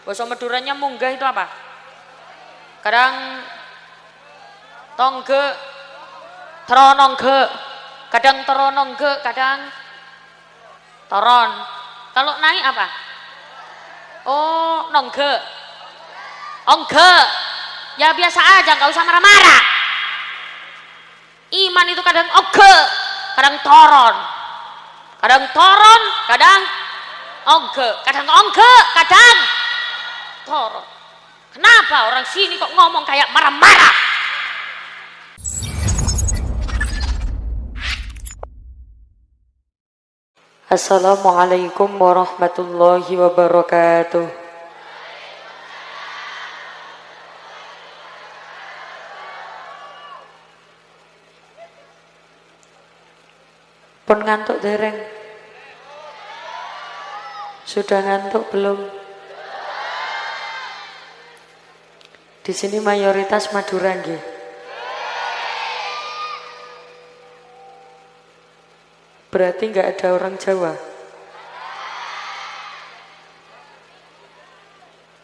Bahasa Maduranya munggah itu apa? Kadang tongge, teronongge, kadang teronongge, kadang toron. Kalau naik apa? Oh, nongge, ongge. Ya biasa aja, nggak usah marah-marah. Iman itu kadang ongge, kadang toron, kadang ongge, kadang ongge, kadang toron. Kenapa orang sini kok ngomong kayak marah-marah? Assalamualaikum warahmatullahi wabarakatuh. Pun ngantuk dereng? Sudah ngantuk belum? Di sini mayoritas Madura nggih. Berarti nggak ada orang Jawa.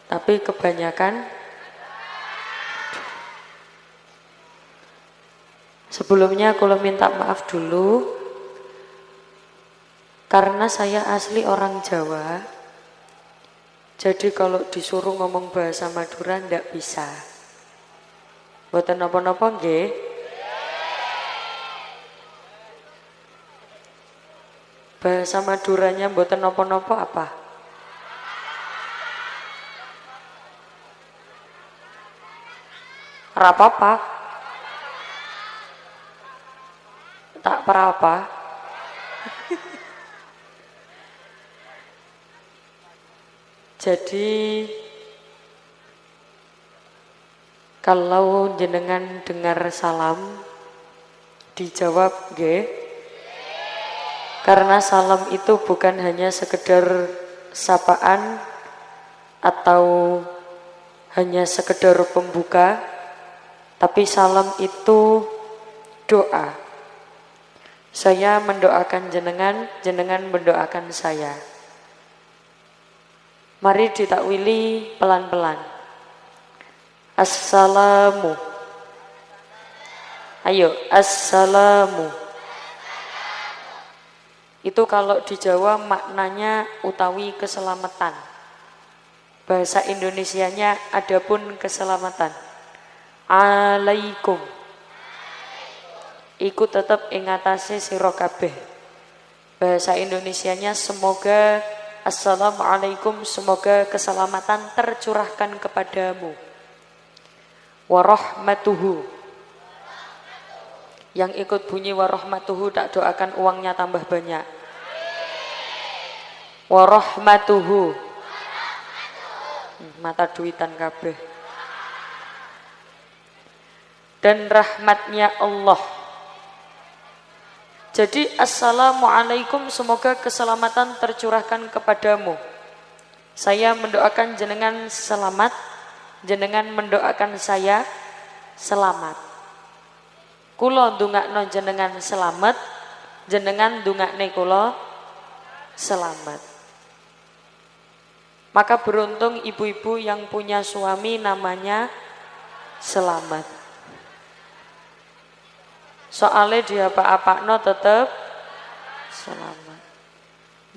Tapi kebanyakan. Sebelumnya aku minta maaf dulu. Karena saya asli orang Jawa. Jadi kalau disuruh ngomong bahasa Madura ndak bisa. Mboten napa-napa nggih. Bahasa Maduranya mboten napa-napa apa? Ora apa-apa. Tak apa-apa. Jadi kalau jenengan dengar salam dijawab nggih. Karena salam itu bukan hanya sekedar sapaan atau hanya sekedar pembuka, tapi salam itu doa. Saya mendoakan jenengan, jenengan mendoakan saya. Mari ditakwili pelan-pelan. Assalamu. Ayo, assalamu. Itu kalau di Jawa maknanya utawi keselamatan. Bahasa Indonesianya adapun keselamatan. Alaikum. Iku tetap ingatase sira kabeh. Bahasa Indonesianya semoga, assalamualaikum, semoga keselamatan tercurahkan kepadamu. Warahmatuhu. Yang ikut bunyi warahmatuhu tak doakan uangnya tambah banyak. Warahmatuhu. Mata duitan kabeh. Dan rahmatnya Allah. Jadi assalamualaikum, semoga keselamatan tercurahkan kepadamu. Saya mendoakan jenengan selamat, jenengan mendoakan saya selamat. Kula ndongakno jenengan selamat, jenengan ndongakne kula selamat. Maka beruntung ibu-ibu yang punya suami namanya Selamat. Soalnya dia apa-apakno tetap selamat.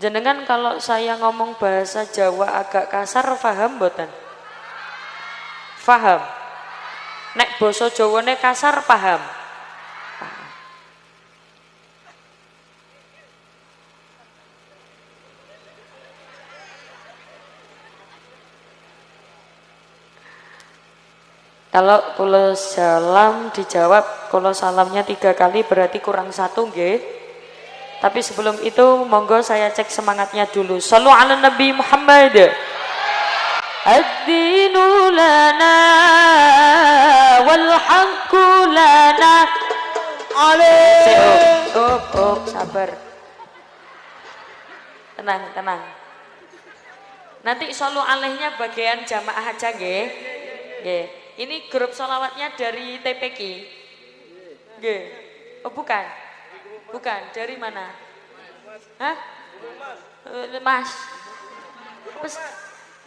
Jenengan kalau saya ngomong bahasa Jawa agak kasar, paham mboten? Paham? Nek basa Jawane kasar, paham? Kalau kula salam dijawab, kalau salamnya 3 kali berarti kurang 1 nggih. Tapi sebelum itu monggo saya cek semangatnya dulu. Shallu ala Nabi Muhammad. Ad-dinu lana wal haqqu lana. Sabar. Tenang. Nanti shollu alaihnya bagian jamaah aja nggih. Nggih. Ini grup sholawatnya dari TPQ. Nggih. Oh bukan. Bukan, dari mana? Hah? Mas.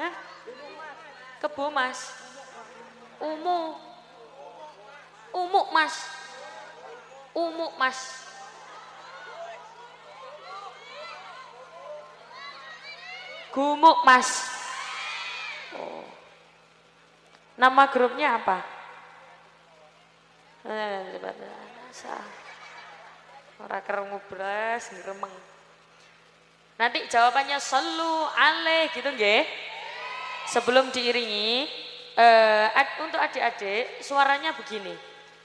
Hah? Kebo Mas. Umuk Mas. Umuk Mas. Gumuk Mas. Oh. Nama grupnya apa? Ora kerungu blas gremeng. Nanti jawabannya selu aleh gitu nggih. Sebelum diiringi untuk adik-adik suaranya begini.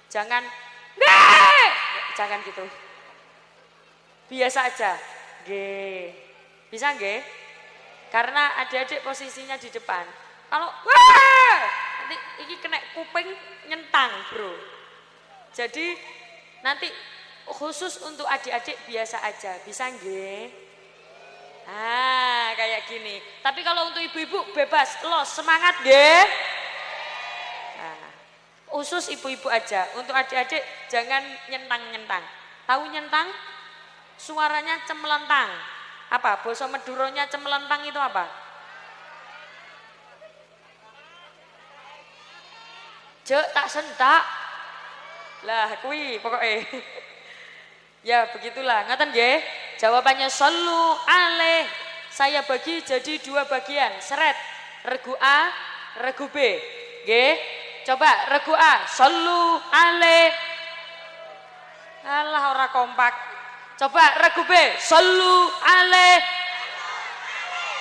Jangan nggih, jangan gitu. Biasa aja. Nggih. Bisa nggih? Karena adik-adik posisinya di depan. Kalau wah, nanti ini kena kuping nyentang, Bro. Jadi nanti khusus untuk adik-adik biasa aja. Bisa nggih? Ah, kayak gini. Tapi kalau untuk ibu-ibu bebas, los, semangat nggih. Nah, khusus ibu-ibu aja. Untuk adik-adik jangan nyentang-nyentang. Tahu nyentang? Suaranya cemelentang. Apa? Basa Maduronya cemelentang itu apa? Jek tak sentak. Lah kuwi pokoknya. Ya begitulah. Ngaten nggih? Jawabannya solu aleh. Saya bagi jadi 2 bagian. Seret. Regu A, regu B. Nggih. Coba regu A, solu aleh. Alah ora kompak. Coba regu B, solu aleh.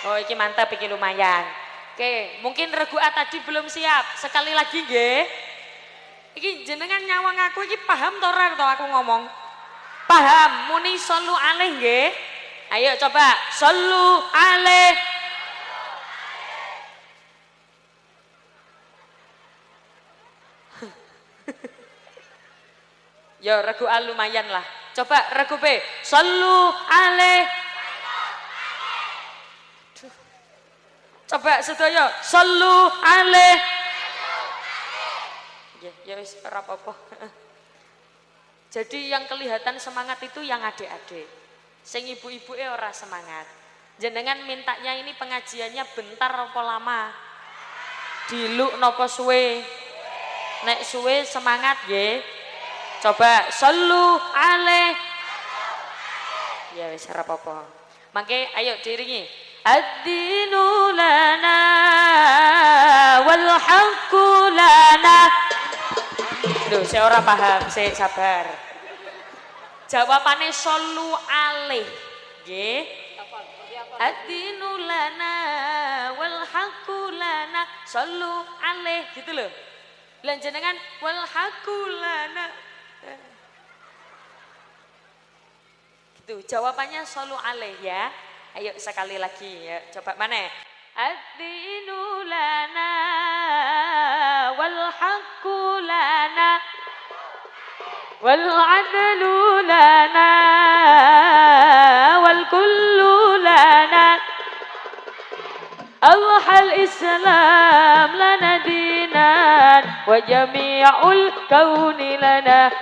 Oh iki mantap, iki lumayan. Oke, mungkin regu A tadi belum siap. Sekali lagi nggih. Iki jenengan nyawang aku iki paham to ora to aku ngomong? Paham, muni solu aleh nggih. Ayo coba solu aleh. Yo regu A lumayan lah. Coba regu B, solu aleh. Coba sedaya solu aleh. Ya wis ora apa-apa. Jadi yang kelihatan semangat itu yang adik-adik. Sing ibu-ibu ora semangat. Jenengan mintanya ini pengajiannya bentar apa lama? Diluk napa suwe? Nek suwe semangat nggih. Coba solu aleh. Ya wis ora apa-apa. Mangke ayo diiringi. Ad-dinu lana wal haqqu lana. Loh, saya ora paham, saya sabar. Jawabannya solu aleh. Nggih. Ad-dinu lana wal haqqu lana. Solu aleh gitu loh. Lan jenengan wal haqqu lana. Gitu, jawabannya solu aleh ya. Ayo sekali lagi ya. Coba mana? Ad-dinu lana wal haqqu lana wal adlu lana wal kullu lana. Allahal Islam lana dinan wa jami'ul kauni lana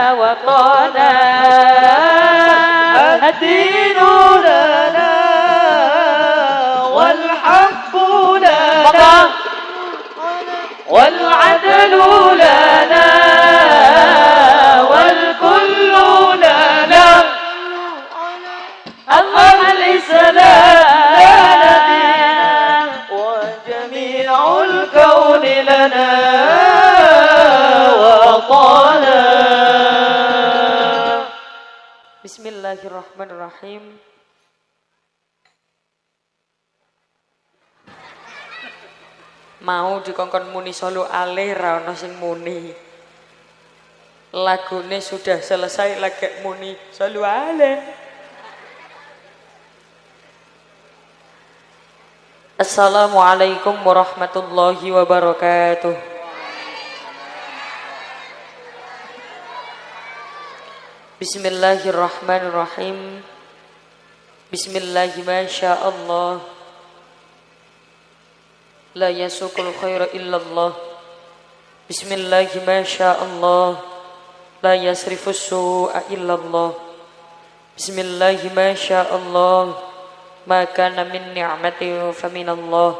awatana. Ad-dinu lana wal haqqu lana wal adlu lana wal kullu lana. Allahal Islam الكون لنا وطانا. Bismillahirrahmanirrahim. Mau dikongkon muni solu aleh ra ono sing muni. Lagune sudah selesai lagi muni solu aleh. Assalamualaikum warahmatullahi wabarakatuh. Bismillahirrahmanirrahim. Bismillahi ma sya Allah. La yasukul khaira illallah. Bismillahi ma sya Allah. La yasrifus su'a illallah. Bismillahi ma sya Allah. Ma kana min ni'mati fa min Allah.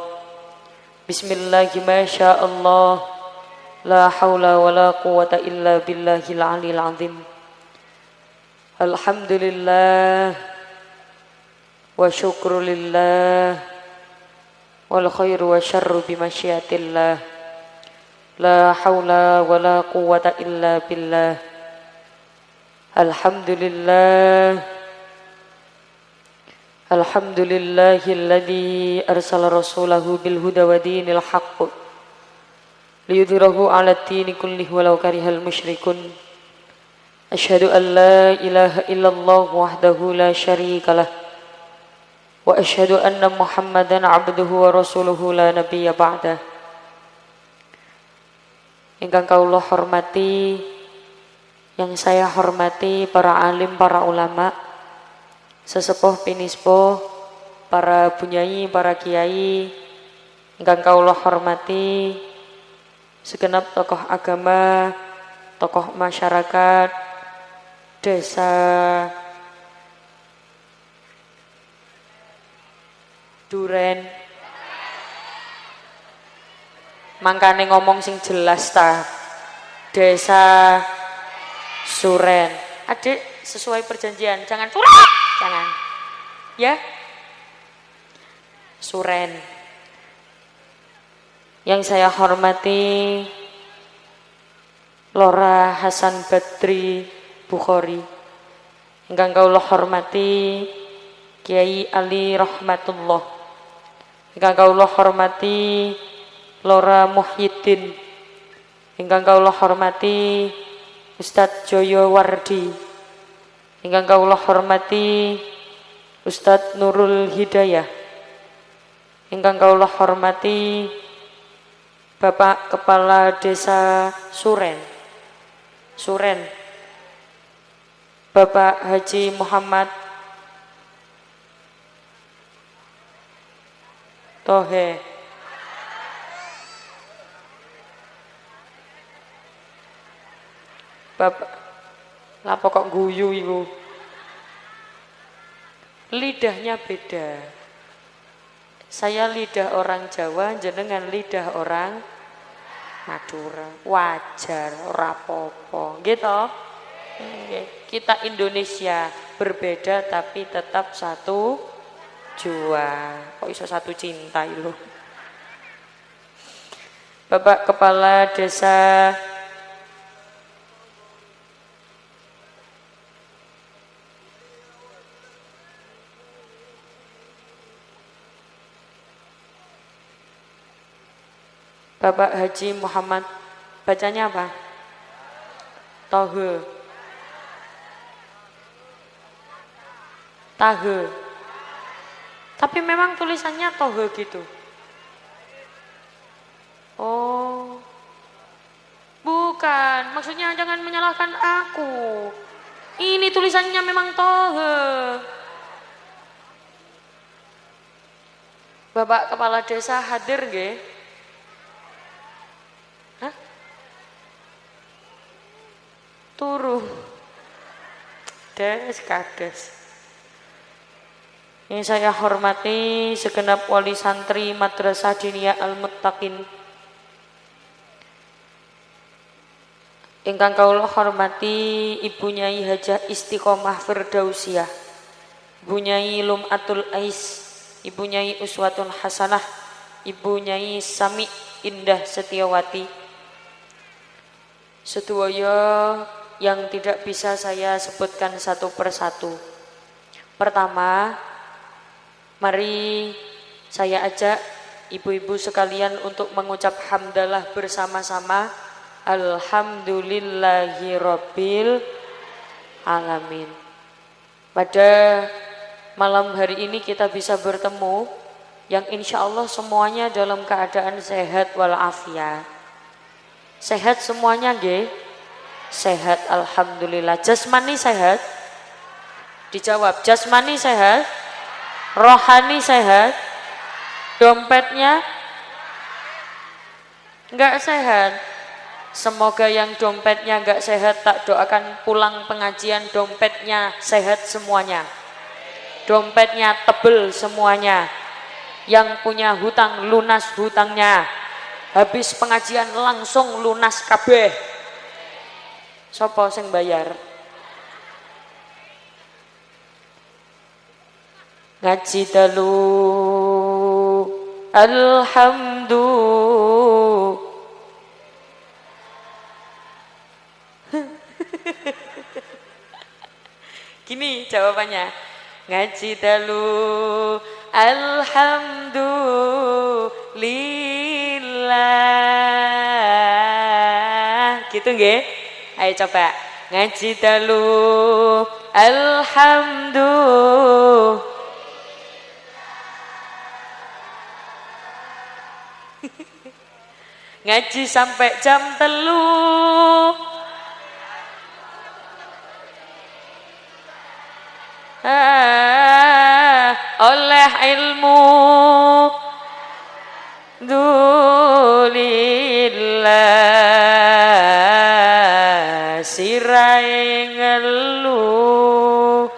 Bismillahi ma sya Allah. La haula wa la quwata illa billahil aliyil azim. Alhamdulillah wa syukrulillah wal khairu wa syarru bimasyiatillah. La haula wa la quwata illa billah. Alhamdulillah. Alhamdulillahilladzi arsala rasulahu bil huda wa dinil haqq liyudhhirahu 'alad dini kullihi walau karihal musyrikun. Asyhadu an la ilaha illallah wahdahu la syarikalah wa asyhadu anna Muhammadan 'abduhu wa rasuluhu la nabiyya ba'dah. Ingkang kawula hormati, yang saya hormati para alim, para ulama, sesepuh pinispo, para bunyai, para kiai, ingkang kawula hormati, segenap tokoh agama, tokoh masyarakat, desa Duren. Mangkane ngomong sing jelas ta. Desa Suren. Adik, sesuai perjanjian, jangan curang. Jangan. Ya. Suren. Yang saya hormati Lora Hasan Badri Bukhari. Ingkang kawula hormati Kiai Ali Rahmatullah. Ingkang kawula hormati Lora Muhyiddin. Ingkang kawula hormati Ustadz Joyo Wardi. Ingkang kawula hormati Ustadz Nurul Hidayah. Ingkang kawula hormati Bapak Kepala Desa Suren. Bapak Haji Muhammad Tohe. Bapak, lapo kok guyu iku? Lidahnya beda. Saya lidah orang Jawa, jenengan lidah orang Madura. Wajar, ora apa-apa. Gitu. Kita Indonesia berbeda tapi tetap satu jua. Kok iso satu cinta lho. Bapak Kepala Desa Bapak Haji Muhammad, bacanya apa? Tahe. Tapi memang tulisannya Tohe gitu. Oh. Bukan, maksudnya jangan menyalahkan aku. Ini tulisannya memang Tohe. Bapak Kepala Desa hadir nggih? Turu des kades. Yang saya hormati segenap wali santri Madrasah Diniyah Al-Muttaqin. Ingkang kawula hormati Ibu Nyai Hajah Istiqomah Firdausiah, Ibu Nyai Lum'atul Ais, Ibu Nyai Uswatun Hasanah, Ibu Nyai Sami Indah Setiawati. Sedaya yang tidak bisa saya sebutkan satu persatu. Pertama, mari saya ajak ibu-ibu sekalian untuk mengucap hamdalah bersama-sama. Alhamdulillahirabbil alamin. Pada malam hari ini kita bisa bertemu yang insya Allah semuanya dalam keadaan sehat walafiat. Sehat semuanya nggih? Sehat, alhamdulillah. Jasmani sehat? Dijawab, jasmani sehat? Rohani sehat? Dompetnya? Enggak sehat. Semoga yang dompetnya enggak sehat, tak doakan pulang pengajian dompetnya sehat semuanya. Dompetnya tebel semuanya. Yang punya hutang lunas hutangnya. Habis pengajian langsung lunas kabeh. Sopo sing bayar? Ngaji dalu alhamdulillah. Gini jawabannya. Ngaji dalu alhamdulillah. Gitu nggih? Ayo coba. Ngaji dalu alhamdulillah. Ngaji sampai jam 3. Oleh ilmu dulillah sirai ngeluh.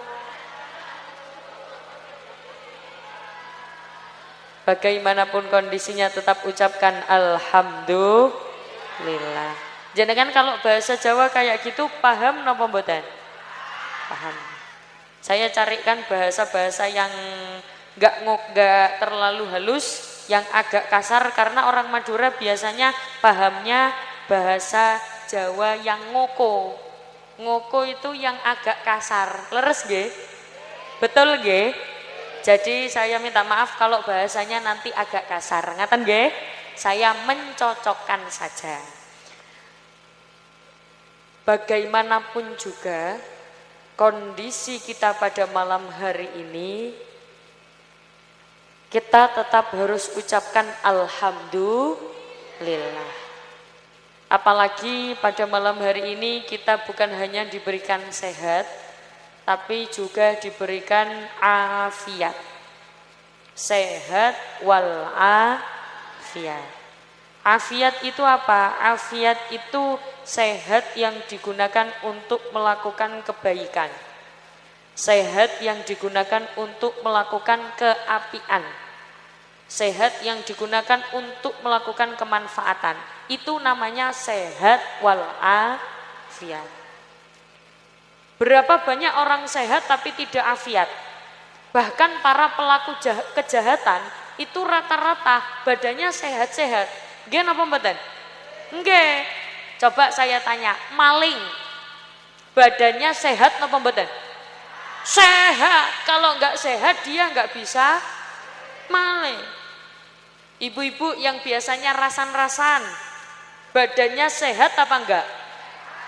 Bagaimanapun kondisinya tetap ucapkan alhamdulillah. Jenengan kalau bahasa Jawa kayak gitu paham napa mboten? Paham. Saya carikan bahasa-bahasa yang nggak terlalu halus, yang agak kasar karena orang Madura biasanya pahamnya bahasa Jawa yang ngoko. Ngoko itu yang agak kasar. Leres nggih? Betul nggih? Jadi saya minta maaf kalau bahasanya nanti agak kasar. Ngaten nggih? Saya mencocokkan saja. Bagaimanapun juga kondisi kita pada malam hari ini, kita tetap harus ucapkan alhamdulillah. Apalagi pada malam hari ini kita bukan hanya diberikan sehat, tapi juga diberikan afiat. Sehat wal afiat. Afiat itu apa? Afiat itu sehat yang digunakan untuk melakukan kebaikan. Sehat yang digunakan untuk melakukan keapian. Sehat yang digunakan untuk melakukan kemanfaatan. Itu namanya sehat wal afiat. Berapa banyak orang sehat tapi tidak afiat? Bahkan para pelaku kejahatan itu rata-rata badannya sehat-sehat. Nggih napa mboten? Nggih. Coba saya tanya, maling badannya sehat napa mboten? Sehat. Kalau enggak sehat dia enggak bisa maling. Ibu-ibu yang biasanya rasan-rasan, badannya sehat apa enggak?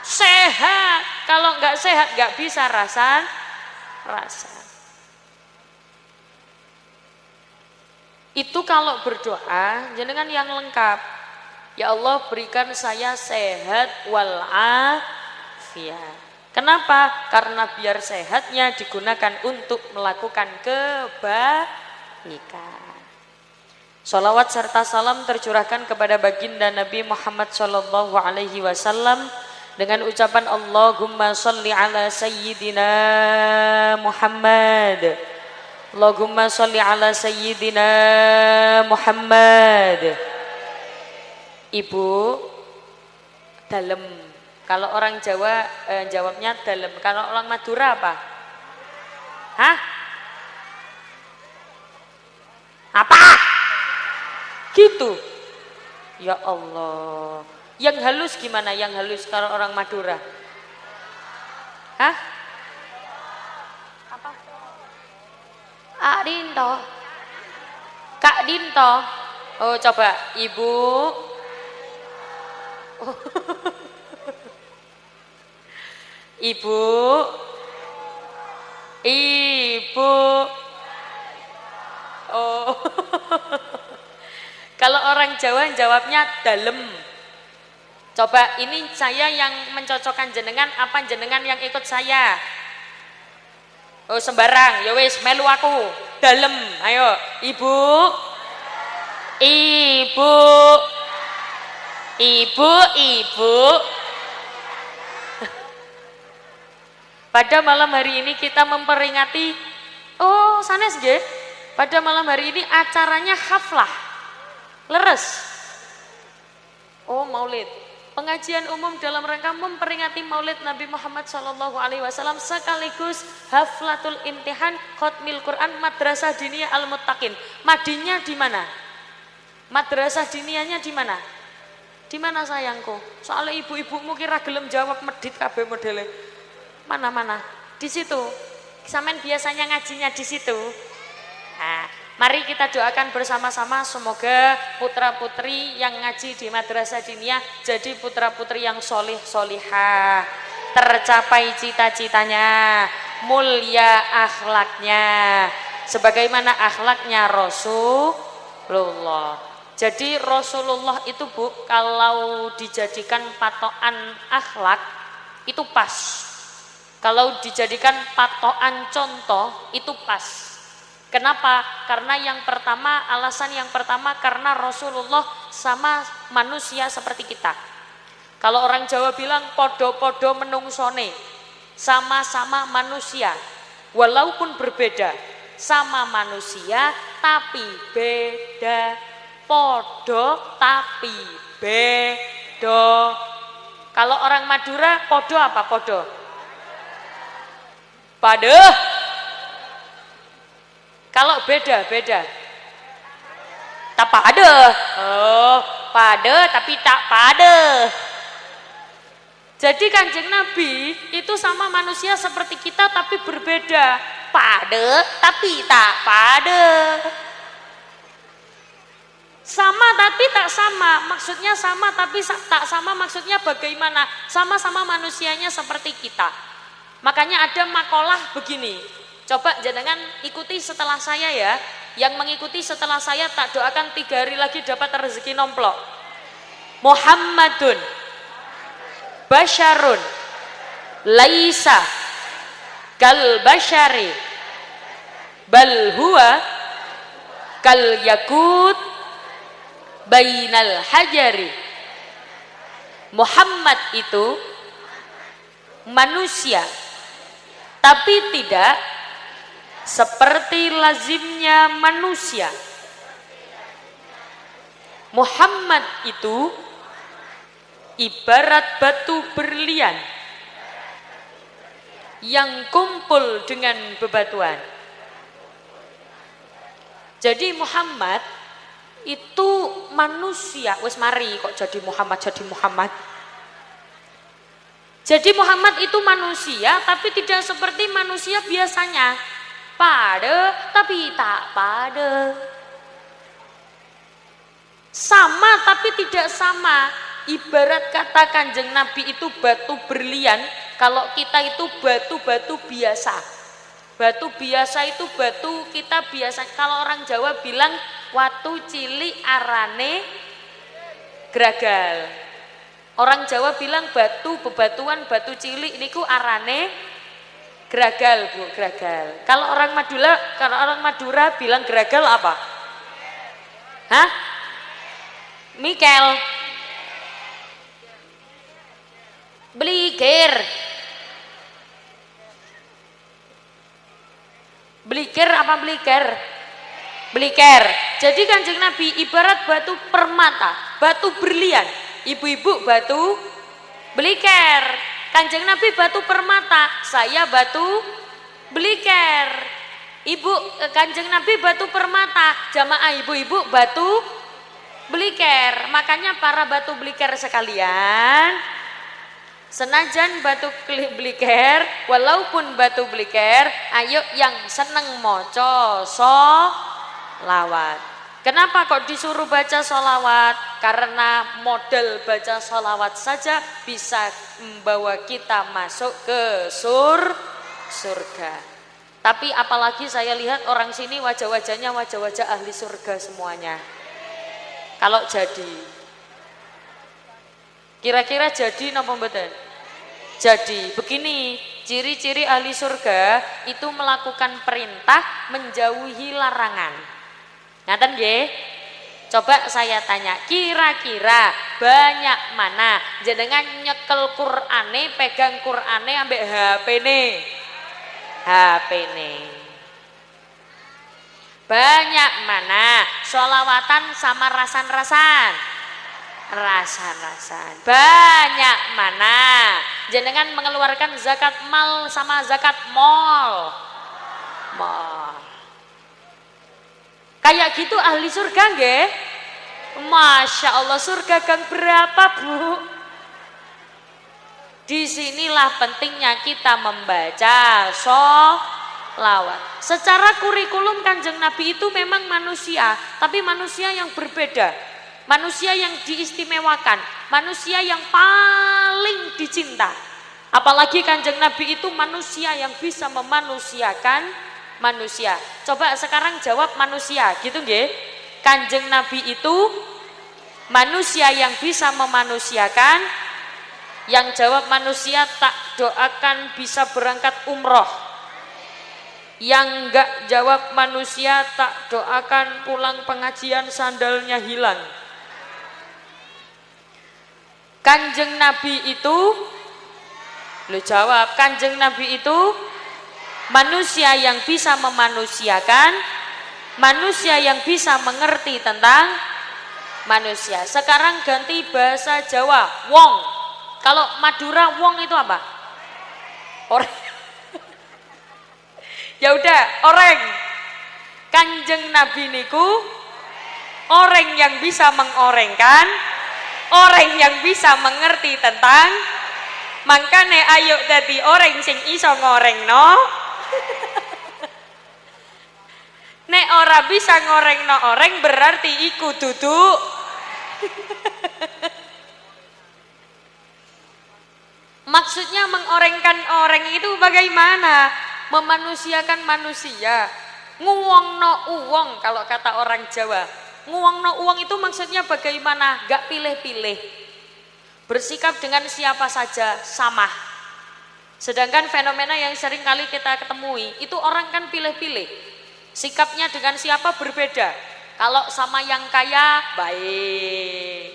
Sehat. Kalau enggak sehat enggak bisa rasan. Itu kalau berdoa jenengan yang lengkap. Ya Allah berikan saya sehat wal afiat. Kenapa? Karena biar sehatnya digunakan untuk melakukan kebaikan. Sholawat serta salam tercurahkan kepada baginda Nabi Muhammad sallallahu alaihi wasallam dengan ucapan Allahumma sholli ala sayyidina Muhammad. Allahumma sholli ala sayyidina Muhammad. Ibu, dalem. Kalau orang Jawa jawabnya dalem. Kalau orang Madura apa? Hah? Apa? Gitu. Ya Allah. Yang halus gimana? Yang halus kalau orang Madura? Hah? Apa? Kak Dinto. Kak Dinto. Oh coba Ibu. Oh. Ibu. Oh. Kalau orang Jawa jawabnya dalem. Coba ini saya yang mencocokkan jenengan apa jenengan yang ikut saya? Oh sembarang, ya wis melu aku. Dalem, ayo. Ibu. Pada malam hari ini kita memperingati, oh sanes nggih, Pada malam hari ini acaranya haflah. Leres. Oh, maulid. Pengajian umum dalam rangka memperingati Maulid Nabi Muhammad SAW sekaligus haflatul imtihan khotmil Quran Madrasah Diniyah Al-Muttaqin. Madinya di mana? Madrasah diniyahnya di mana? Di mana sayangku? Soalnya ibu-ibumu kira gelem jawab medit kabeh modele. Mana-mana? Di situ. Sampean biasanya ngajinya di situ. Nah, mari kita doakan bersama-sama semoga putra-putri yang ngaji di Madrasah Diniyah jadi putra-putri yang solih solihah, tercapai cita-citanya, mulia akhlaknya, sebagaimana akhlaknya Rasulullah. Jadi Rasulullah itu Bu, kalau dijadikan patokan akhlak itu pas. Kalau dijadikan patokan contoh itu pas. Kenapa? Karena yang pertama, alasan yang pertama karena Rasulullah sama manusia seperti kita. Kalau orang Jawa bilang podo-podo menungsone, sama-sama manusia, walaupun berbeda, sama manusia tapi beda. Podo tapi bedo. Kalau orang Madura podo apa podo? Pade. Kalau beda tak pade. Oh, pade tapi tak pade. Jadi Kanjeng Nabi itu sama manusia seperti kita tapi berbeda. Pade tapi tak pade. Sama tapi tak sama, maksudnya sama tapi tak sama, maksudnya bagaimana? Sama-sama manusianya seperti kita. Makanya ada makalah begini, coba jenengan ikuti setelah saya ya. Yang mengikuti setelah saya tak doakan 3 hari lagi dapat rezeki nomplok. Muhammadun basyarun laisa kal basyari bal huwa kal yakut bainal hajari. Muhammad itu manusia tapi tidak seperti lazimnya manusia. Muhammad itu ibarat batu berlian yang kumpul dengan bebatuan. Jadi Muhammad itu manusia. Wes mari kok jadi Muhammad. Jadi Muhammad itu manusia tapi tidak seperti manusia biasanya. Pade tapi tak pade. Sama tapi tidak sama. Ibarat kata Kanjeng Nabi itu batu berlian, kalau kita itu batu-batu biasa. Batu biasa itu batu kita biasa. Kalau orang Jawa bilang watu cilik arane gragal. Orang Jawa bilang batu bebatuan batu cilik niku arane gragal Bu, gragal. Kalau orang Madura bilang gragal apa? Hah? Mikel. Blikir. Blikir apa bliker? Bliker. Jadi Kanjeng Nabi ibarat batu permata, batu berlian. Ibu-ibu batu bliker. Kanjeng Nabi batu permata, saya batu bliker. Kanjeng Nabi batu permata, jamaah ibu-ibu batu bliker. Makanya para batu bliker sekalian, senajan batu bliker, walaupun batu bliker, ayo yang seneng moco sholawat. Kenapa kok disuruh baca sholawat? Karena model baca sholawat saja bisa membawa kita masuk ke surga. Tapi apalagi saya lihat orang sini wajah-wajahnya wajah-wajah ahli surga semuanya. Kalau jadi, kira-kira jadi napa mboten? Jadi begini, ciri-ciri ahli surga itu melakukan perintah menjauhi larangan. Ngaten nggih? Coba saya tanya, kira-kira banyak mana jenengan nyekel Qur'ane, pegang Qur'ane ambek HP-ne? HP-ne. Banyak mana? Sholawatan sama rasan-rasan. Rasan-rasan. Banyak mana? Jenengan mengeluarkan zakat mal sama zakat mall. Mall. Kayak gitu ahli surga nggih? Masya Allah, surga gang berapa, Bu? Disinilah pentingnya kita membaca sholawat. Secara kurikulum Kanjeng Nabi itu memang manusia, tapi manusia yang berbeda, manusia yang diistimewakan, manusia yang paling dicinta. Apalagi Kanjeng Nabi itu manusia yang bisa memanusiakan manusia. Coba sekarang jawab manusia, gitu nggih? Kanjeng Nabi itu manusia yang bisa memanusiakan. Yang jawab manusia, tak doakan bisa berangkat umroh. Yang enggak jawab manusia, tak doakan pulang pengajian sandalnya hilang. Kanjeng Nabi itu, lu jawab, Kanjeng Nabi itu manusia yang bisa memanusiakan, manusia yang bisa mengerti tentang manusia. Sekarang ganti bahasa Jawa, wong. Kalau Madura wong itu apa? Orang. Ya udah, orang. Kanjeng Nabi niku orang yang bisa mengorengkan, orang yang bisa mengerti tentang. Makane ayo dadi orang sing iso ngorengno. Nek ora bisa ngorengno orang berarti iku dudu. Maksudnya mengorengkan orang itu bagaimana? Memanusiakan manusia. Nguwongno uwong kalau kata orang Jawa. Nguwongno uwong itu maksudnya bagaimana? Gak pilih-pilih. Bersikap dengan siapa saja sama. Sedangkan fenomena yang sering kali kita ketemui, itu orang kan pilih-pilih. Sikapnya dengan siapa berbeda. Kalau sama yang kaya, baik.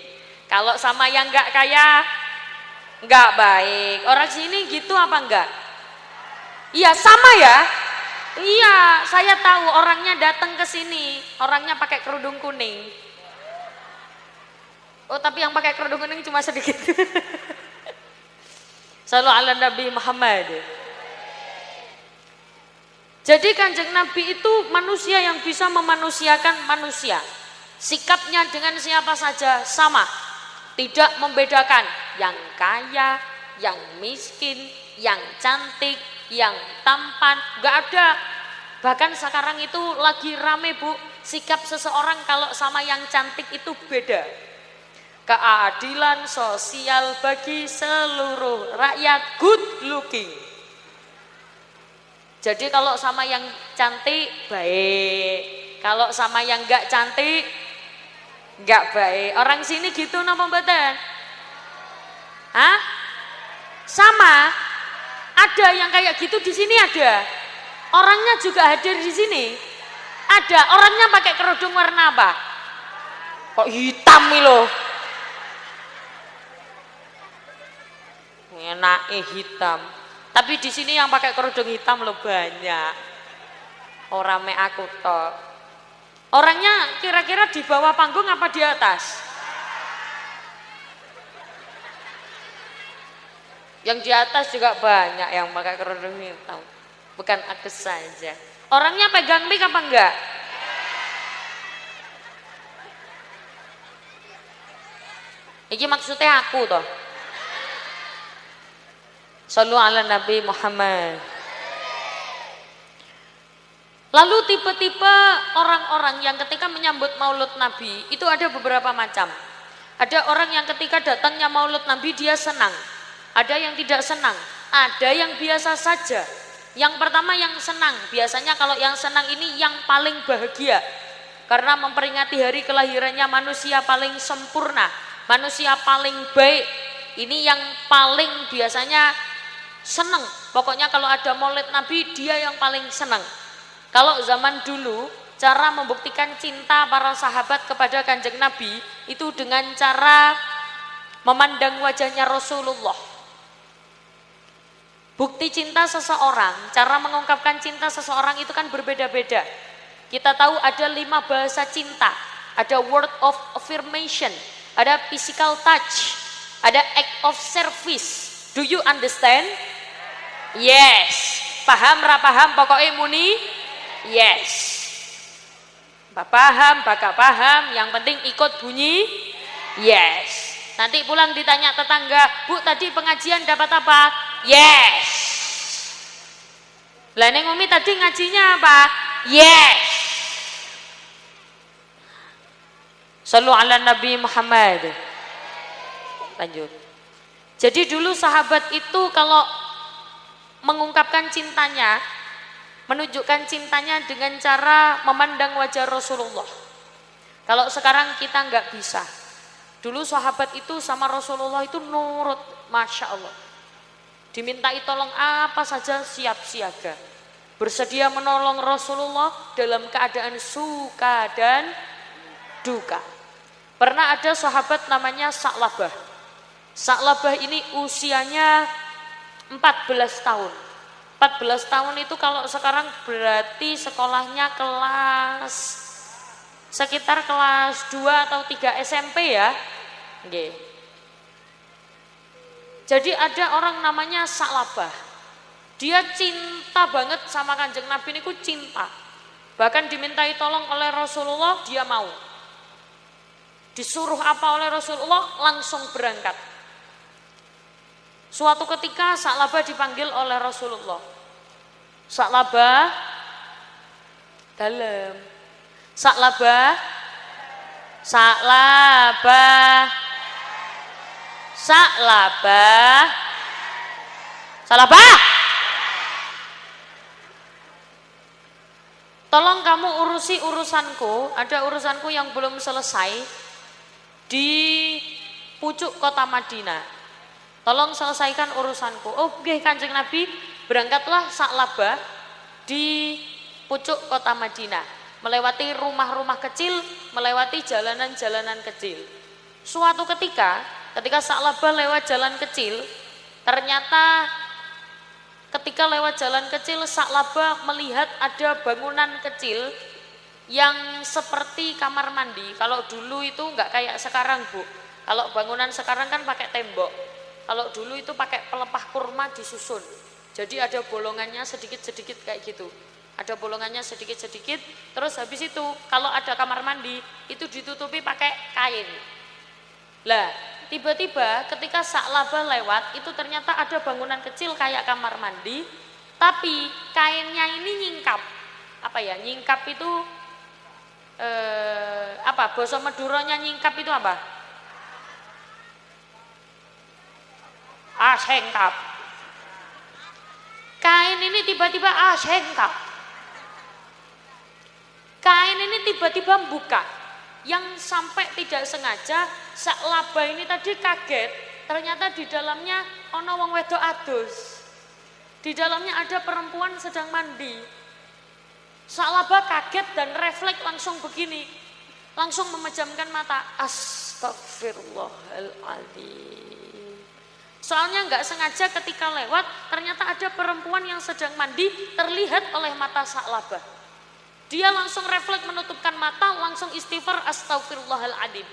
Kalau sama yang gak kaya, enggak baik. Orang sini gitu apa enggak? Iya, sama ya. Iya, saya tahu orangnya datang ke sini, orangnya pakai kerudung kuning. Oh, tapi yang pakai kerudung kuning cuma sedikit. Sallu ala Nabi Muhammad. Jadi Kanjeng Nabi itu manusia yang bisa memanusiakan manusia. Sikapnya dengan siapa saja sama. Tidak membedakan yang kaya, yang miskin, yang cantik, yang tampan, gak ada. Bahkan sekarang itu lagi rame, Bu, sikap seseorang kalau sama yang cantik itu beda. Keadilan sosial bagi seluruh rakyat, good looking. Jadi kalau sama yang cantik baik, kalau sama yang gak cantik enggak baik. Orang sini gitu napa mboten? Hah? Sama? Ada yang kayak gitu di sini ada. Orangnya juga hadir di sini. Ada. Orangnya pakai kerudung warna apa? Kok hitam nih loh? Enake hitam. Tapi di sini yang pakai kerudung hitam loh banyak. Orang me aku tok. Orangnya kira-kira di bawah panggung apa di atas? Yang di atas juga banyak yang pakai kerudung hitam. Bukan aku saja. Orangnya pegang mic apa enggak? Iki maksudnya aku toh. Sallu ala Nabi Muhammad. Lalu tipe-tipe orang-orang yang ketika menyambut maulud Nabi itu ada beberapa macam. Ada orang yang ketika datangnya maulud Nabi dia senang. Ada yang tidak senang. Ada yang biasa saja. Yang pertama yang senang. Biasanya kalau yang senang ini yang paling bahagia. Karena memperingati hari kelahirannya manusia paling sempurna. Manusia paling baik. Ini yang paling biasanya senang. Pokoknya kalau ada maulid Nabi dia yang paling senang. Kalau zaman dulu cara membuktikan cinta para sahabat kepada Kanjeng Nabi itu dengan cara memandang wajahnya Rasulullah. Bukti cinta seseorang, cara mengungkapkan cinta seseorang itu kan berbeda-beda. Kita tahu ada 5 bahasa cinta. Ada word of affirmation, ada physical touch, ada act of service. Do you understand? Yes. Paham ra paham pokoknya muni? Yes. Paham, bakal paham, yang penting ikut bunyi? Yes. Nanti pulang ditanya tetangga, Bu tadi pengajian dapat apa? Yes. Lah ning Umi tadi ngajinya apa? Yes. Sallu ala Nabi Muhammad. Lanjut. Jadi dulu sahabat itu kalau mengungkapkan cintanya, menunjukkan cintanya dengan cara memandang wajah Rasulullah. Kalau sekarang kita nggak bisa. Dulu sahabat itu sama Rasulullah itu nurut, Masya Allah. Dimintai tolong apa saja siap siaga. Bersedia menolong Rasulullah dalam keadaan suka dan duka. Pernah ada sahabat namanya Sa'labah. Sa'labah ini usianya 14 tahun. 14 tahun itu kalau sekarang berarti sekolahnya kelas sekitar kelas 2 atau 3 SMP ya. Nggih. Jadi ada orang namanya Sa'labah. Dia cinta banget sama Kanjeng Nabi niku cinta. Bahkan dimintai tolong oleh Rasulullah dia mau. Disuruh apa oleh Rasulullah langsung berangkat. Suatu ketika Sa'labah dipanggil oleh Rasulullah. Sa'labah dalam. Sa'labah. Sa'labah. Sa'labah. Sa'labah. Tolong kamu urusi urusanku, ada urusanku yang belum selesai di pucuk kota Madinah. Tolong selesaikan urusanku. Oh, nggih Kanjeng Nabi, berangkatlah Sa'labah di pucuk kota Madinah, melewati rumah-rumah kecil, melewati jalanan-jalanan kecil. Suatu ketika Sa'labah lewat jalan kecil, ternyata ketika lewat jalan kecil Sa'labah melihat ada bangunan kecil yang seperti kamar mandi. Kalau dulu itu enggak kayak sekarang, Bu. Kalau bangunan sekarang kan pakai tembok. Kalau dulu itu pakai pelepah kurma disusun. Jadi ada bolongannya sedikit-sedikit kayak gitu. Ada bolongannya sedikit-sedikit. Terus habis itu kalau ada kamar mandi itu ditutupi pakai kain. Lah, tiba-tiba ketika Sa'labah lewat itu ternyata ada bangunan kecil kayak kamar mandi, tapi kainnya ini nyingkap. Apa ya? Nyingkap itu apa bahasa Maduranya nyingkap itu apa? Sengkap. Kain ini tiba-tiba sengkap. Kain ini tiba-tiba buka. Yang sampai tidak sengaja Sa'labah ini tadi kaget, ternyata di dalamnya ono wong wedok adus. Di dalamnya ada perempuan sedang mandi. Sa'labah kaget dan refleks langsung begini, langsung memejamkan mata. Astagfirullahaladzim. Soalnya nggak sengaja ketika lewat ternyata ada perempuan yang sedang mandi terlihat oleh mata Sa'labah. Dia langsung refleks menutupkan mata, langsung istighfar astagfirullahaladzim.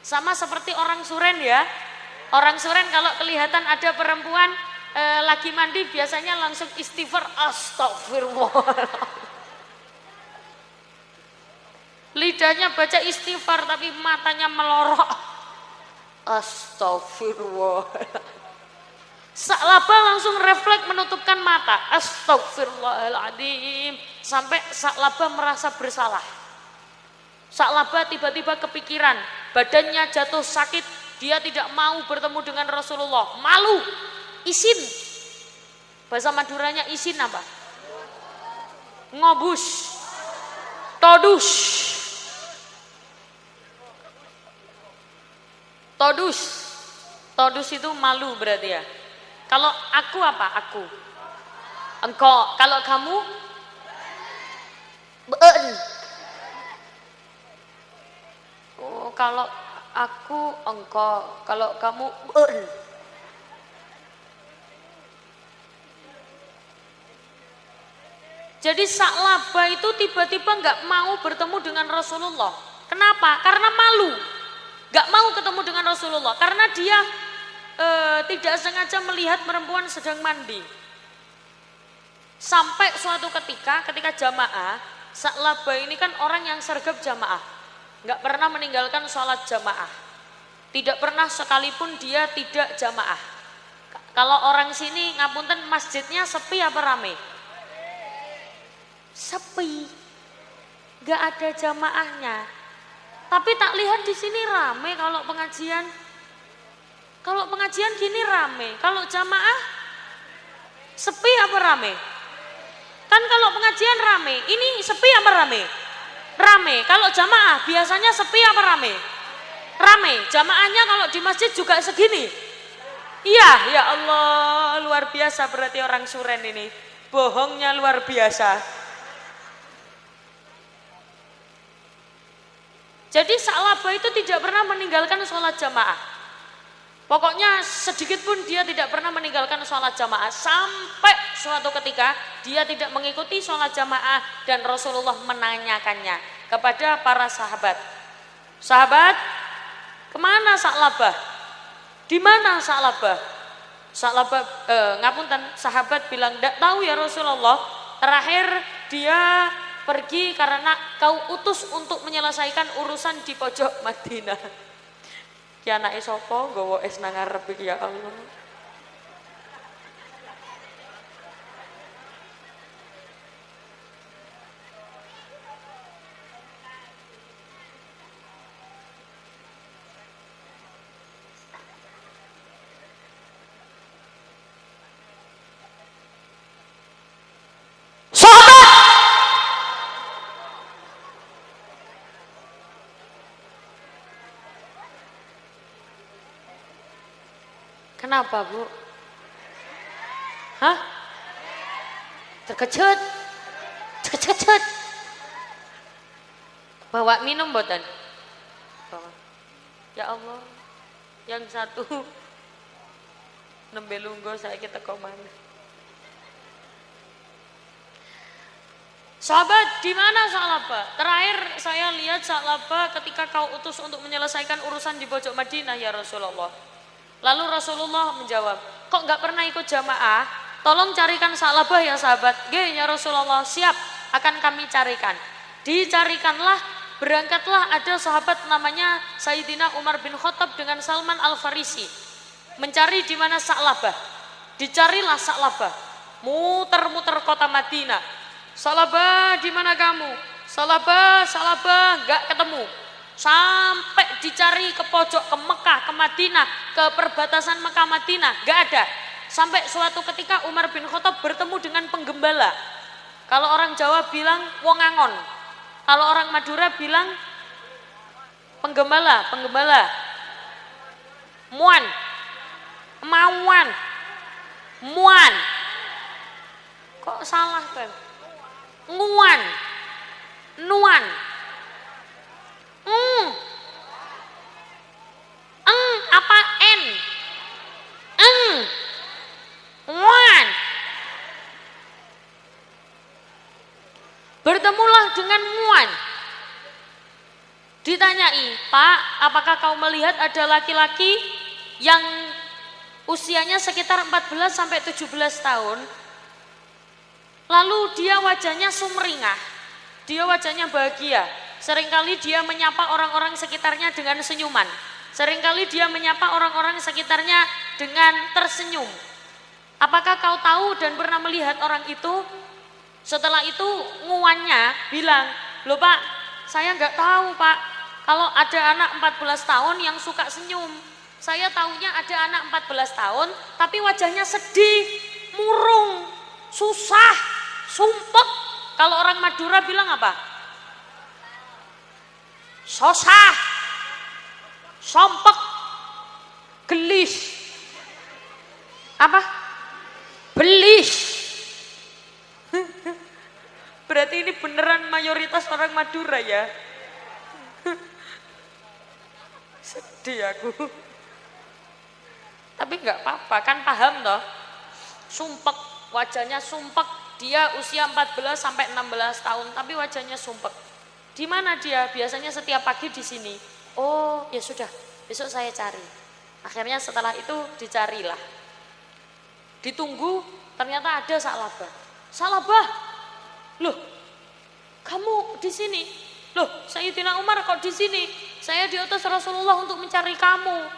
Sama seperti orang Suren ya. Orang Suren kalau kelihatan ada perempuan lagi mandi biasanya langsung istighfar astagfirullahaladzim. Lidahnya baca istighfar tapi matanya melorok. Astagfirullah. Sa'labah langsung refleks menutupkan mata. Astagfirullahaladzim. Sampai Sa'labah merasa bersalah. Sa'labah tiba-tiba kepikiran. Badannya jatuh sakit. Dia tidak mau bertemu dengan Rasulullah. Malu. Isin. Bahasa Maduranya isin apa? Ngobus. Todus. Todus. Todus itu malu berarti ya. Kalau aku apa? Aku. Engkau. Kalau kamu? Beun. Oh, kalau aku engkau. Kalau kamu beun. Jadi Sa'labah itu tiba-tiba nggak mau bertemu dengan Rasulullah. Kenapa? Karena malu. Nggak mau ketemu dengan Rasulullah karena dia tidak sengaja melihat perempuan sedang mandi. Sampai suatu ketika jamaah, Sa'labah ini kan orang yang sergap jamaah, nggak pernah meninggalkan sholat jamaah, tidak pernah sekalipun dia tidak jamaah. Kalau orang sini ngapunten, masjidnya sepi apa rame? Sepi, nggak ada jamaahnya. Tapi tak lihat di sini rame kalau pengajian. Kalau pengajian gini rame, kalau jamaah sepi apa rame? Kan kalau pengajian rame, ini sepi apa rame? Rame. Kalau jamaah biasanya sepi apa rame? Rame. Jamaahnya kalau di masjid juga segini. Iya, ya Allah, luar biasa berarti orang Suren ini. Bohongnya luar biasa. Jadi Sa'labah itu tidak pernah meninggalkan sholat jamaah. Pokoknya sedikit pun dia tidak pernah meninggalkan sholat jamaah. Sampai suatu ketika dia tidak mengikuti sholat jamaah dan Rasulullah menanyakannya kepada para sahabat. Sahabat, kemana Sa'labah? Di mana Sa'labah? Sa'labah, ngapunten, sahabat bilang, tidak tahu ya Rasulullah. Terakhir dia pergi karena kau utus untuk menyelesaikan urusan di pojok Madinah. Ki anake sapa nggawa es nang ngarep iki ya Allah. Kenapa Bu? Hah? Terkejut? Terkejut? Bawa minum boten? Bawa. Ya Allah, yang satu nembe lungguh saya kita mana? Sahabat, di mana Sa'labah? Terakhir saya lihat Sa'labah ketika kau utus untuk menyelesaikan urusan di pojok Madinah ya Rasulullah. Lalu Rasulullah menjawab, kok nggak pernah ikut jamaah? Tolong carikan Sa'labah ya sahabat. Nggih ya Rasulullah, siap, akan kami carikan. Dicarikanlah, berangkatlah ada sahabat namanya Sayyidina Umar bin Khattab dengan Salman Al-Farisi. Mencari di mana Sa'labah. Dicarilah Sa'labah. Muter-muter kota Madinah. Sa'labah, di mana kamu? Sa'labah, Sa'labah, nggak ketemu. Sampai dicari ke pojok, ke Mekah, ke Madinah, ke perbatasan Mekah Madinah, nggak ada. Sampai suatu ketika Umar bin Khattab bertemu dengan penggembala. Kalau orang Jawa bilang wongangon, kalau orang Madura bilang penggembala, penggembala. Muan, mauan, muan. Kok salah kan? Nguan, nuan. Apa N? Wan. Bertemulah dengan Muan. Ditanyai, Pak, apakah kau melihat ada laki-laki yang usianya sekitar 14 sampai 17 tahun? Lalu dia wajahnya sumringah, dia wajahnya bahagia. Seringkali dia menyapa orang-orang sekitarnya dengan senyuman. Seringkali dia menyapa orang-orang sekitarnya dengan tersenyum. Apakah kau tahu dan pernah melihat orang itu? Setelah itu nguannya bilang, loh Pak, saya nggak tahu Pak. Kalau ada anak 14 tahun yang suka senyum. Saya taunya ada anak 14 tahun tapi wajahnya sedih, murung, susah, sumpek. Kalau orang Madura bilang apa? Sosah, sompek, gelis. Apa? Belis. Berarti ini beneran mayoritas orang Madura ya. Sedih aku. Tapi nggak apa-apa, kan paham toh. Sumpek, wajahnya sumpek, dia usia 14 sampai 16 tahun tapi wajahnya sumpek. Di mana dia? Biasanya setiap pagi di sini. Oh, ya sudah, besok saya cari. Akhirnya setelah itu dicarilah. Ditunggu, ternyata ada Sa'labah. Sa'labah, loh, kamu di sini? Loh, Sayyidina Umar kok di sini? Saya diutus Rasulullah untuk mencari kamu.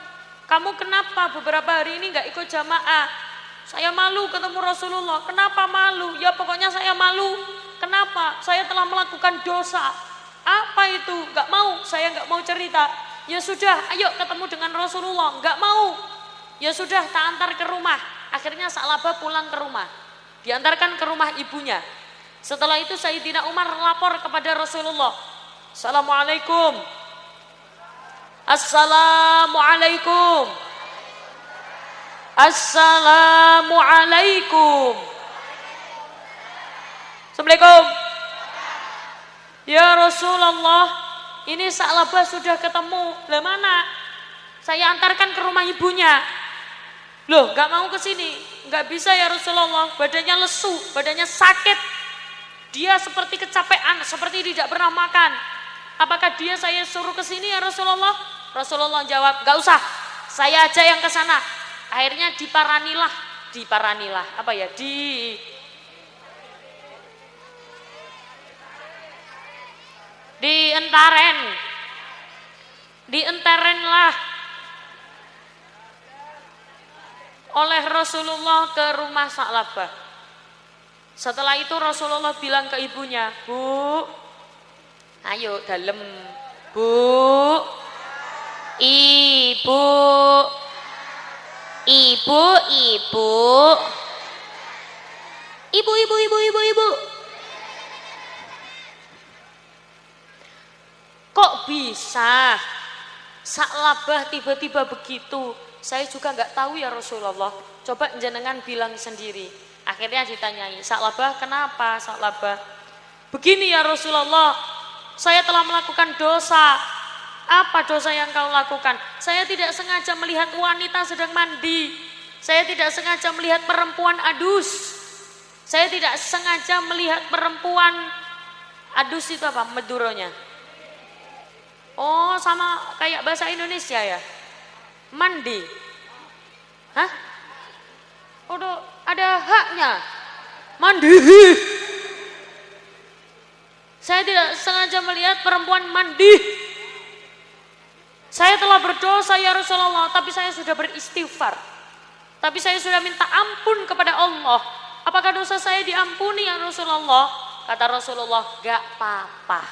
Kamu kenapa beberapa hari ini nggak ikut jamaah? Saya malu ketemu Rasulullah. Kenapa malu? Ya pokoknya saya malu. Kenapa? Saya telah melakukan dosa. Apa itu? Nggak mau. Saya nggak mau cerita. Ya sudah, ayo ketemu dengan Rasulullah. Nggak mau. Ya sudah, tak antar ke rumah. Akhirnya Sa'labah pulang ke rumah. Diantarkan ke rumah ibunya. Setelah itu Sayyidina Umar lapor kepada Rasulullah. Assalamualaikum. Assalamualaikum. Assalamualaikum. Assalamualaikum. Ya Rasulullah, ini Sa'labah sudah ketemu. Lah mana? Saya antarkan ke rumah ibunya. Loh, gak mau ke sini. Gak bisa ya Rasulullah. Badannya lesu, badannya sakit. Dia seperti kecapean, seperti tidak pernah makan. Apakah dia saya suruh ke sini ya Rasulullah? Rasulullah jawab, gak usah. Saya aja yang ke sana. Akhirnya diparanilah, apa ya? Dientarenlah oleh Rasulullah ke rumah Sa'labah. Setelah itu Rasulullah bilang ke ibunya, Bu, ayo dalem, Bu, Ibu, kok bisa Sa'labah tiba-tiba begitu? Saya juga nggak tahu ya Rasulullah. Coba jenengan bilang sendiri. Akhirnya ditanyai, Sa'labah kenapa Sa'labah? Begini ya Rasulullah, saya telah melakukan dosa. Apa dosa yang kau lakukan? Saya tidak sengaja melihat wanita sedang mandi. Saya tidak sengaja melihat perempuan adus. Saya tidak sengaja melihat perempuan adus itu apa? Meduronya. Oh, sama kayak bahasa Indonesia ya? Mandi. Hah? Oh, ada haknya. Mandi. Saya tidak sengaja melihat perempuan mandi. Saya telah berdosa ya Rasulullah, tapi saya sudah beristighfar. Tapi saya sudah minta ampun kepada Allah. Apakah dosa saya diampuni ya Rasulullah? Kata Rasulullah, gak apa-apa.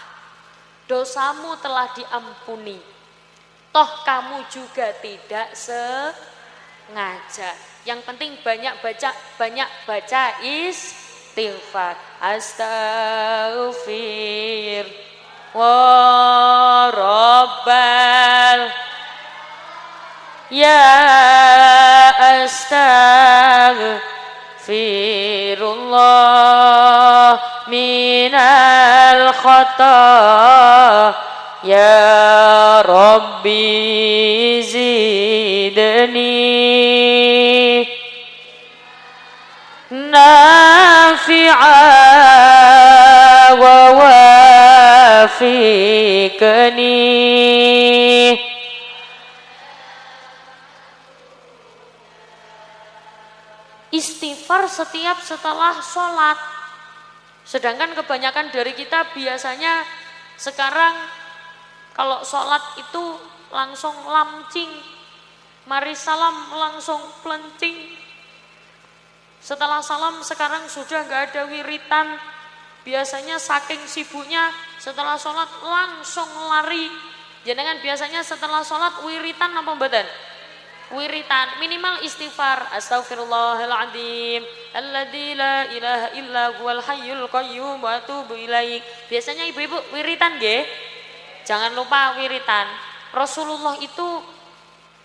Dosamu telah diampuni. Toh kamu juga tidak sengaja. Yang penting banyak baca istighfar. Astaghfir wa rabbal ya astaghfirullah minal khata ya rabbi zidni nafi'a wa wafiqni. Istighfar setiap setelah sholat. Sedangkan kebanyakan dari kita biasanya sekarang kalau sholat itu langsung lamcing, mari salam langsung pelencing. Setelah salam sekarang sudah gak ada wiritan. Biasanya saking sibuknya setelah sholat langsung lari. Jangan biasanya setelah sholat wiritan apa mboten? Wiritan, minimal istighfar. Astaghfirullahaladzim alladzi la ilaha illa huwal hayyul qayyum wa atubu ilaik. Biasanya ibu-ibu wiritan nggih? Jangan lupa wiritan. Rasulullah itu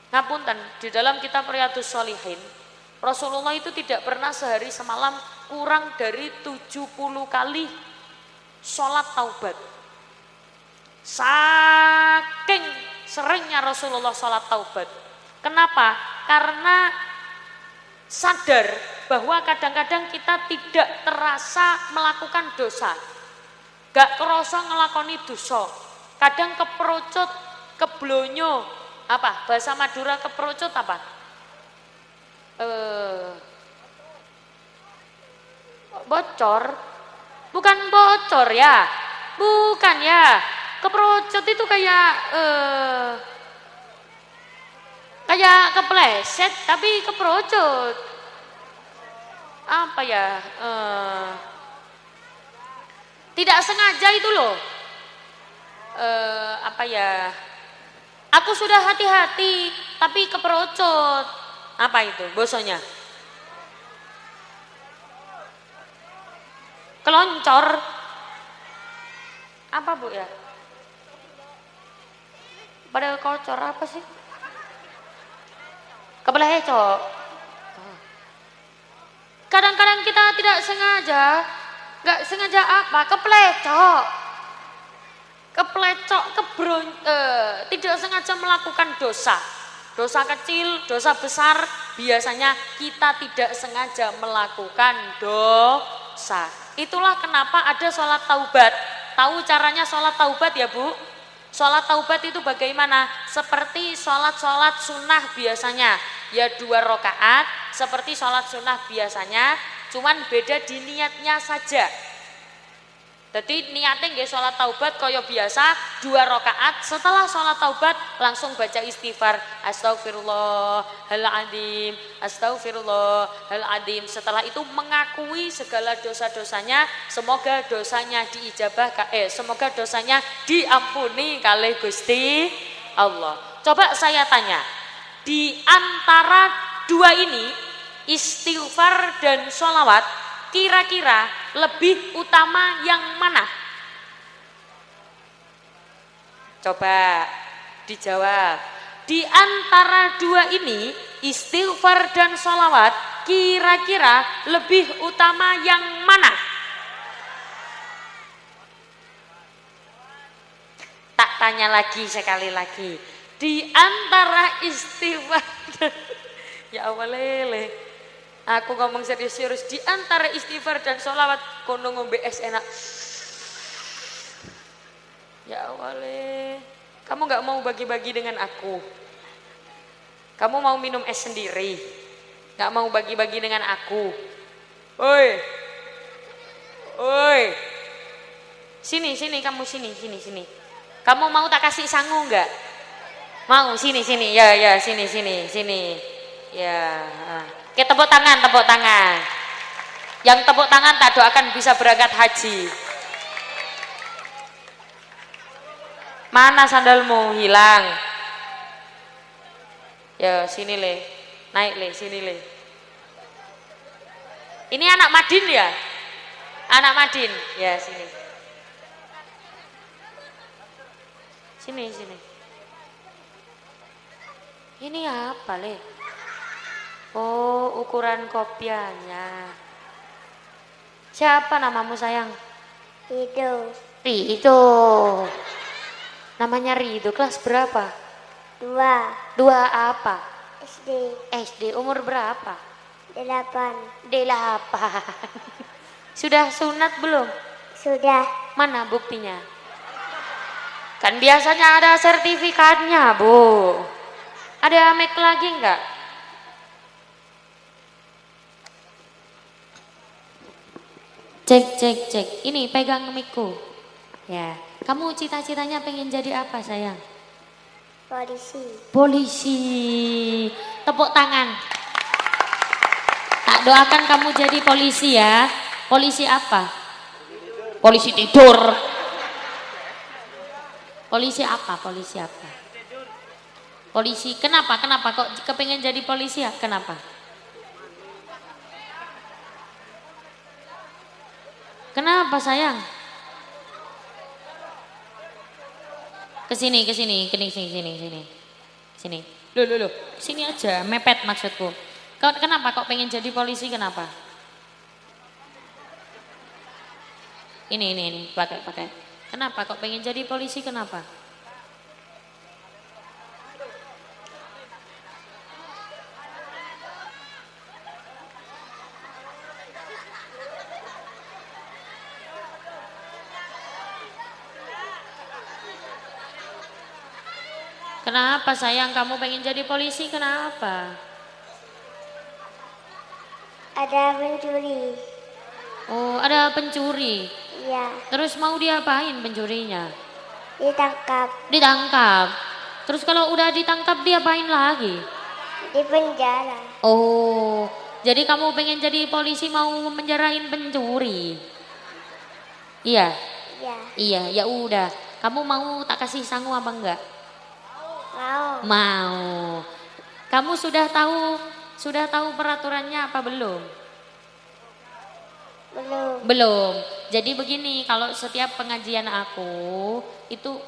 ngapunten di dalam kitab Riyadhus Shalihin. Rasulullah itu tidak pernah sehari semalam kurang dari 70 kali sholat taubat. Saking seringnya Rasulullah sholat taubat. Kenapa? Karena sadar bahwa kadang-kadang kita tidak terasa melakukan dosa. Gak kerasa ngelakoni dosa. Kadang keperucut, keblonyo, apa? Bahasa Madura keperucut apa? Bocor. Bukan bocor ya. Bukan ya. Keperucut itu kayak kepleset tapi keperucut. Apa ya? Tidak sengaja itu loh. Apa ya? Aku sudah hati-hati tapi keperucut. Apa itu bosonya? Keloncor. Apa Bu ya? Pada kocor apa sih? Kebelecok. Kadang-kadang kita tidak sengaja, nggak sengaja apa? Keplecok, tidak sengaja melakukan dosa. Dosa kecil, dosa besar, biasanya kita tidak sengaja melakukan dosa. Itulah kenapa ada sholat taubat. Tahu caranya sholat taubat ya Bu? Sholat taubat itu bagaimana? Seperti sholat-sholat sunnah biasanya. Ya 2 rakaat, seperti sholat sunnah biasanya, cuman beda di niatnya saja. Jadi niatnya nggih sholat taubat kaya biasa 2 rakaat, setelah sholat taubat langsung baca istighfar, astagfirullahaladzim, astagfirullahaladzim. Setelah itu mengakui segala dosa-dosanya, semoga dosanya semoga dosanya diampuni kalih Gusti Allah. Coba saya tanya, di antara 2 ini, istighfar dan sholawat, kira-kira lebih utama yang mana? Coba dijawab. Di antara 2 ini, istighfar dan sholawat, kira-kira lebih utama yang mana? Tak tanya lagi sekali lagi. Di antara istighfar dan ya Allah lele. Aku ngomong serius-serius, di antara istighfar dan sholawat kono ngombe es enak. Ya Allah le. Kamu gak mau bagi-bagi dengan aku. Kamu mau minum es sendiri. Gak mau bagi-bagi dengan aku. Oi. Oi. Sini kamu sini. Kamu mau tak kasih sangu gak? Mau sini. Ya sini. Ya. Oke, tepuk tangan. Yang tepuk tangan tak doakan bisa berangkat haji. Mana sandalmu hilang? Ya sini le, naik le, sini le. Ini anak Madin ya? Anak Madin, ya sini. Sini. Ini apa le? Oh, ukuran kopiahnya. Siapa namamu sayang? Rido. Namanya Rido, kelas berapa? 2 apa? SD, umur berapa? 8 Sudah sunat belum? Sudah. Mana buktinya? Kan biasanya ada sertifikatnya Bu. Ada mic lagi enggak? Cek. Ini pegang mic-ku. Ya. Kamu cita-citanya pengen jadi apa sayang? Polisi. Tepuk tangan. Tak doakan kamu jadi polisi ya. Polisi apa? Polisi tidur. Polisi apa? Polisi. Kenapa kok kepengen jadi polisi ya? Kenapa? Kenapa sayang? Kesini. Loh. Sini aja, mepet maksudku. Kenapa kok pengen jadi polisi? Kenapa? Ini, pakai. Kenapa kok pengen jadi polisi? Kenapa? Kenapa sayang kamu pengen jadi polisi? Kenapa? Ada pencuri. Oh, ada pencuri. Iya. Terus mau diapain pencurinya? Ditangkap. Ditangkap. Terus kalau udah ditangkap diapain lagi? Di penjara. Oh, jadi kamu pengen jadi polisi mau menjarain pencuri? Iya, Iya. iya, ya udah. Kamu mau tak kasih sangu apa enggak? Mau. Mau. Kamu sudah tahu peraturannya apa belum? Belum. Belum. Jadi begini, kalau setiap pengajian aku itu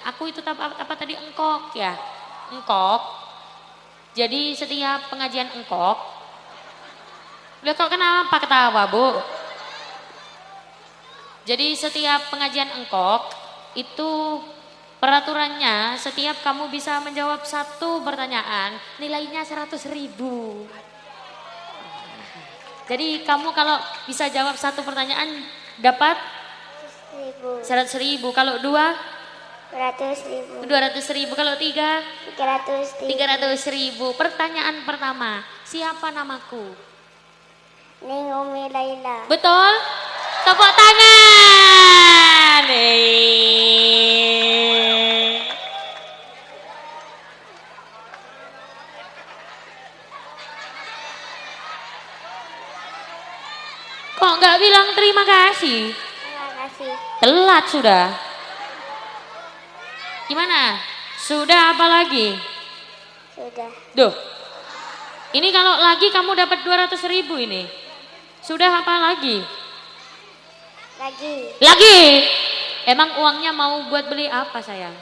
aku itu apa tadi engkok ya, engkok. Jadi setiap pengajian engkok. Udah kok kenapa ketawa bu? Jadi setiap pengajian engkok itu peraturannya setiap kamu bisa menjawab satu pertanyaan nilainya 100.000. Jadi kamu kalau bisa jawab satu pertanyaan dapat 100.000. 100.000. Kalau dua 200.000. 200.000. Kalau tiga 300.000. 300.000. Pertanyaan pertama, siapa namaku? Ning Umi Laila. Betul? Tepuk tangan. Kok nggak bilang terima kasih? Terima kasih. Telat sudah. Gimana? Sudah apa lagi? Sudah. Duh. Ini kalau lagi kamu dapat 200.000 ini. Sudah apa lagi? Lagi. Lagi. Emang uangnya mau buat beli apa sayang?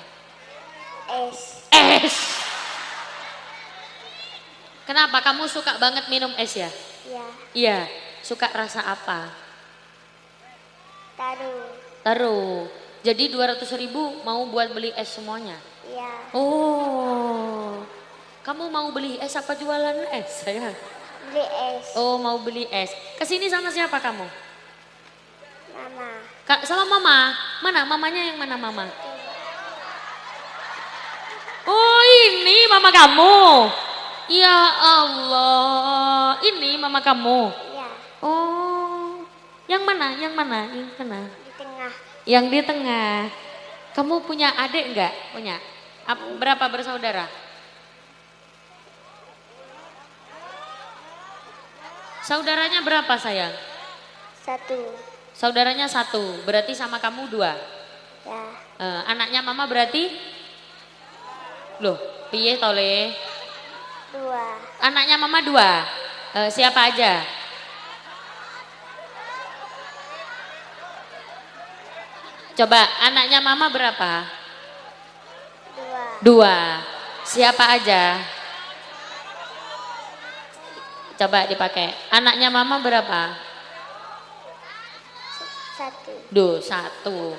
Es. Es. Kenapa kamu suka banget minum es ya? Ya. Iya. Suka rasa apa? Taruh. Jadi 200.000 mau buat beli es semuanya? Ya. Oh. Kamu mau beli es apa jualan es sayang? Beli es. Oh mau beli es. Kesini sama siapa kamu? Mama. Kak sama mama. Mana mamanya yang mana mama? Oh ini mama kamu. Ya Allah. Ini mama kamu. Ya. Oh. Yang mana? Yang mana? Yang mana? Di tengah. Yang di tengah. Kamu punya adik enggak? Punya. Berapa bersaudara? Saudaranya berapa sayang? 1. Saudaranya 1, berarti sama kamu 2. Ya. Anaknya mama berarti? Loh, piye tole? 2. Anaknya mama 2. Siapa aja? Coba, anaknya mama berapa? 2. 2. Siapa aja? Coba dipakai. Anaknya mama berapa? 1. Duh, 1.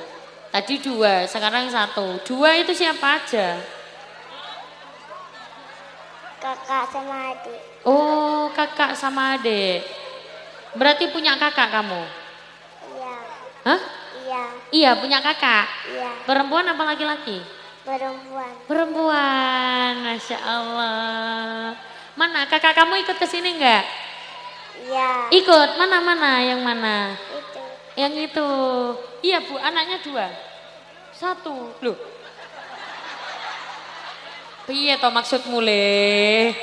Tadi 2, sekarang 1. 2 itu siapa aja? Kakak sama adik. Oh, kakak sama adik. Berarti punya kakak kamu? Iya. Hah? Iya. Iya, punya kakak. Iya. Perempuan apa laki-laki? Perempuan. Perempuan, Masya Allah. Mana kakak kamu ikut ke sini enggak? Iya. Ikut, mana yang mana? Itu. Yang itu. Iya bu, anaknya 2. 1, loh. Piye toh maksudmu le?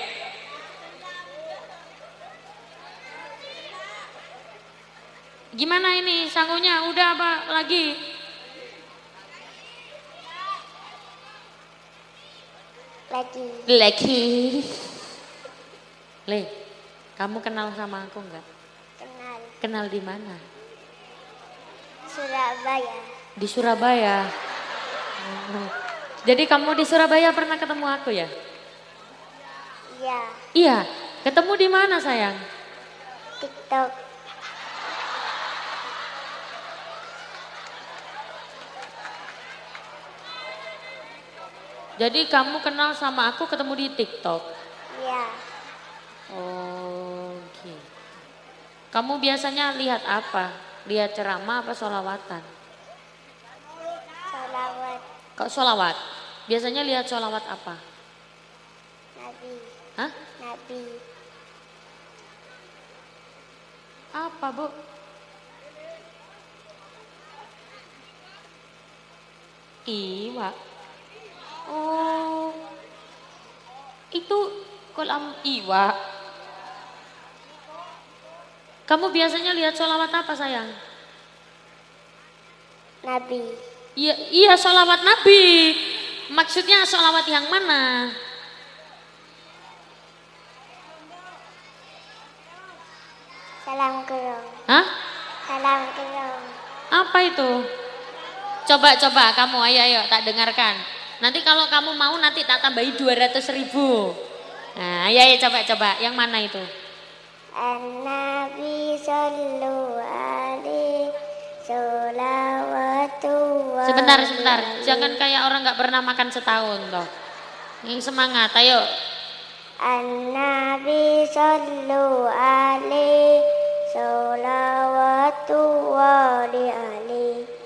Gimana ini sangunya? Udah apa lagi? Lagi. Le, kamu kenal sama aku enggak? Kenal. Kenal di mana? Surabaya. Di Surabaya. Oh. Jadi kamu di Surabaya pernah ketemu aku ya? Iya. Iya. Ketemu di mana sayang? TikTok. Jadi kamu kenal sama aku ketemu di TikTok? Iya. Oh gitu. Kamu biasanya lihat apa? Lihat ceramah apa sholawatan? Salawat. Kok sholawat? biasanya lihat sholawat apa? Nabi. Hah? Nabi. Apa, Bu? Iwa. Oh. Itu kolam iwa. Kamu biasanya lihat sholawat apa, sayang? Nabi. Iya, iya sholawat Nabi. Maksudnya sholawat yang mana? Salam kerong. Hah? Salam kerong. Apa itu? Coba kamu, ayo tak dengarkan. Nanti kalau kamu mau nanti tak tambahi 200.000. Nah, ayo coba. Yang mana itu? An-Nabi sallu alaihi sholawatu wa Sebentar. alaihi. Jangan kayak orang nggak pernah makan setahun toh. Yang semangat, ayo. An-Nabi sallu alaihi sholawatu wa alaihi.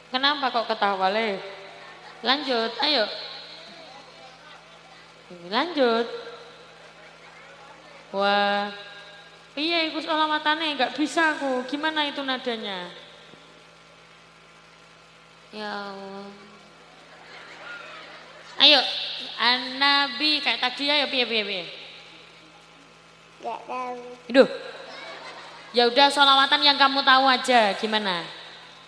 Kenapa kok ketawa, Le? Lanjut, ayo. Lanjut. Wah. Iya, ikut sholawatane nggak bisa aku. Gimana itu nadanya? Ya Allah. Ayo, An-Nabi kayak tadi ayo piye. Gak tahu. Aduh. Ya udah sholawatan yang kamu tahu aja, gimana?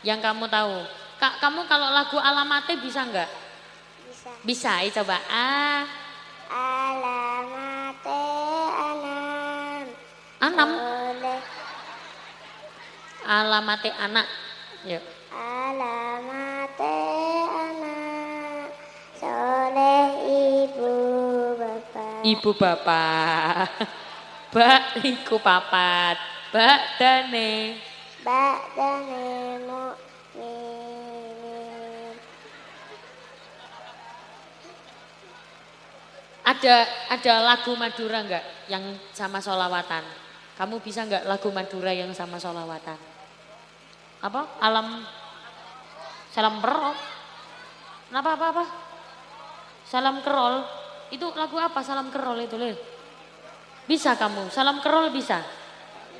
Yang kamu tahu. Kak, kamu kalau lagu Alamate bisa nggak? Bisa. Bisa, ayo coba. Alamate anam. Anam. Soleh. Alamate anak. Yuk. Alamate anak. Soleh ibu bapak. Ibu bapak. Bak iku papat. Bak dane. Ba'dane mu'minin. Ada lagu Madura nggak yang sama sholawatan? Kamu bisa nggak lagu Madura yang sama sholawatan? Apa? Salam kerol. Kenapa apa? Salam kerol. Itu lagu apa salam kerol itu, Le? Bisa kamu? Salam kerol bisa?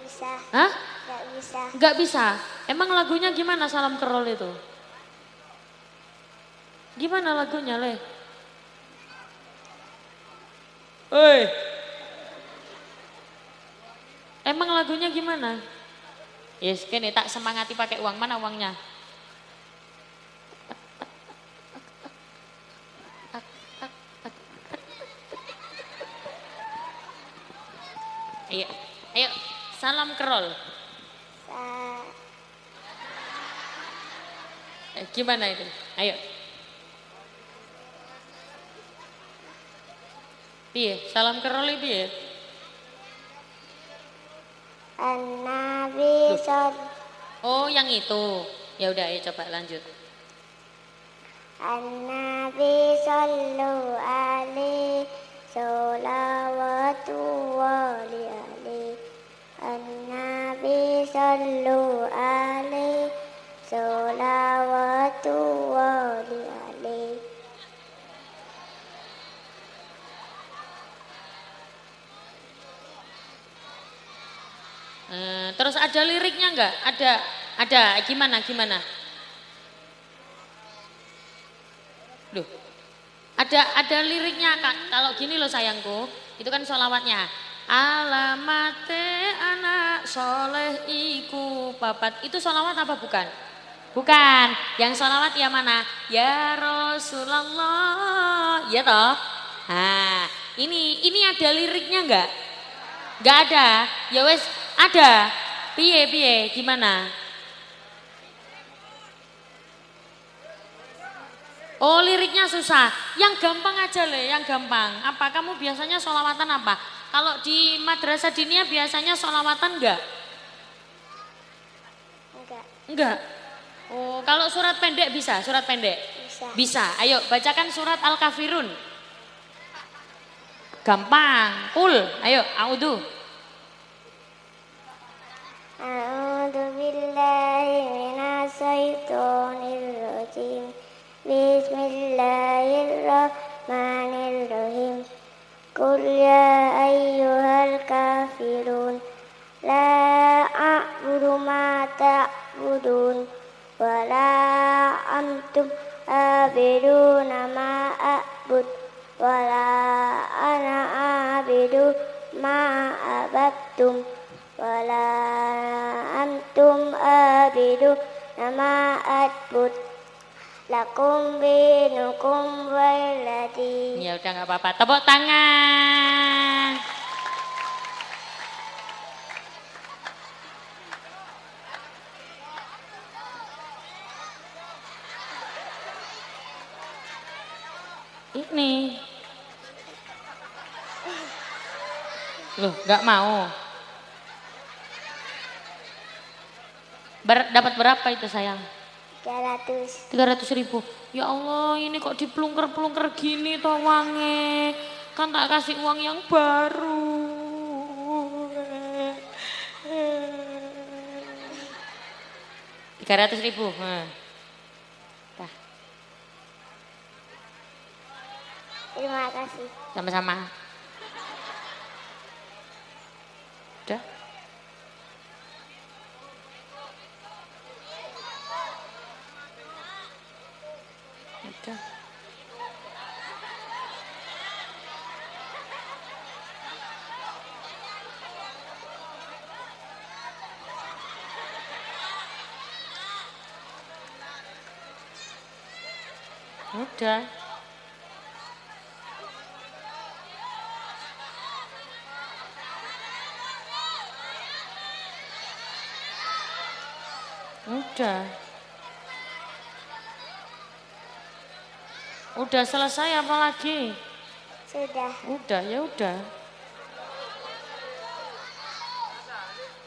Bisa. Hah? Gak bisa. Nggak bisa. Emang lagunya gimana salam kerol itu? Gimana lagunya, Le? Oi. Emang lagunya gimana? Yes, kene tak semangati pakai uang. Mana uangnya? Ayo, salam kerol. Gimana itu? Ayo. Piye? Salam kerol piye? An-Nabi Oh, yang itu. Ya udah, ayo coba lanjut. An-Nabi sallu alaihi sholawatu wa alaihi. An-Nabi sallu alaihi sholawatu wa alaihi. Terus ada liriknya enggak? Ada. Gimana? Duh. Ada liriknya, Kak. Kalau gini loh sayangku, itu kan sholawatnya. Alamate anak soleh iku papat. Itu sholawat apa bukan? Bukan. Yang sholawat ya mana? Ya Rasulullah. Ya toh? Nah, ini ada liriknya enggak? Enggak ada. Ya wes ada. Piye gimana? Oh, liriknya susah. Yang gampang aja, Le, yang gampang. Apa kamu biasanya sholawatan apa? Kalau di madrasah diniyah biasanya sholawatan enggak? Enggak. Oh, kalau surat pendek bisa? Surat pendek? Bisa. Ayo bacakan surat Al-Kafirun. Gampang. Ayo, a'udzu. A'udzu A'udzu billahi minasyaitonir rajim. Bismillahirrahmanirrahim. Qul ya ayyuhal kafirun la a'budu ma ta'budun wa la antum abiduna ma a'bud wa la ana abidu ma abattum wa la antum abidu ma a'bud lakum dinukum waladi. Ya udah nggak apa-apa, tepuk tangan. Ini loh nggak mau. Dapat berapa itu sayang? 300. 300.000. Ya Allah, ini kok diplungker-plungker gini toh uangnya. Kan tak kasih uang yang baru. 300.000. Nah. Dah. Terima kasih. Sama-sama. Udah. Udah. Udah. Udah. Udah selesai apa lagi? Sudah. Udah, ya udah.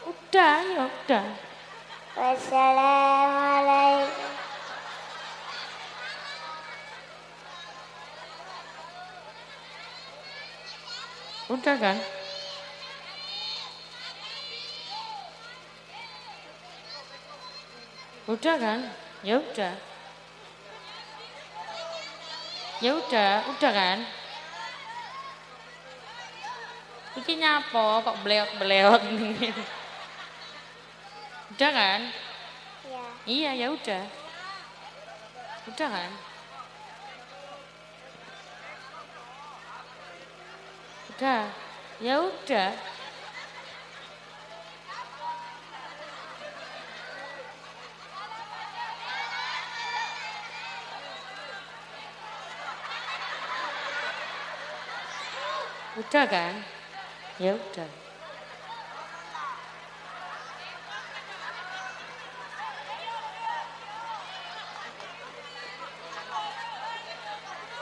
Udah, ya udah. Wassalamualaikum. Udah kan? Udah kan? Ya udah. Ya udah kan? Iki nyapo kok beleot-beleot nih. Udah kan? Ya. Iya, ya udah. Udah kan? Udah. Ya udah. Udah kan? Ya udah.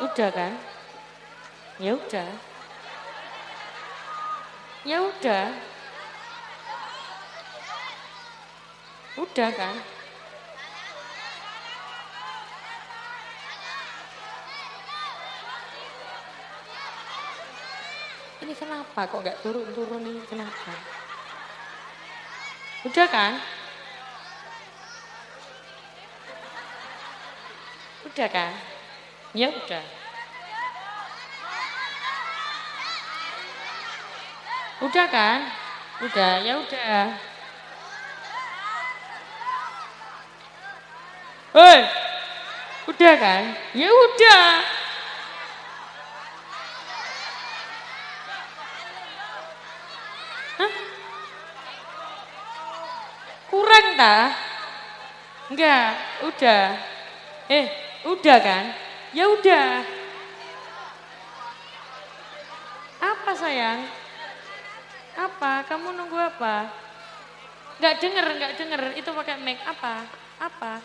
Udah kan? Ya udah. Ya udah. Udah kan? Ini kenapa kok nggak turun-turun ini kenapa? Udah kan? Udah kan? Ya udah. Udah kan? Udah, ya udah. Hei, udah kan? Ya udah. Hah? Kurang tak? Enggak, udah. Udah kan? Ya udah. Apa sayang? Apa? Kamu nunggu apa? Enggak denger. Itu pakai mic apa? Apa?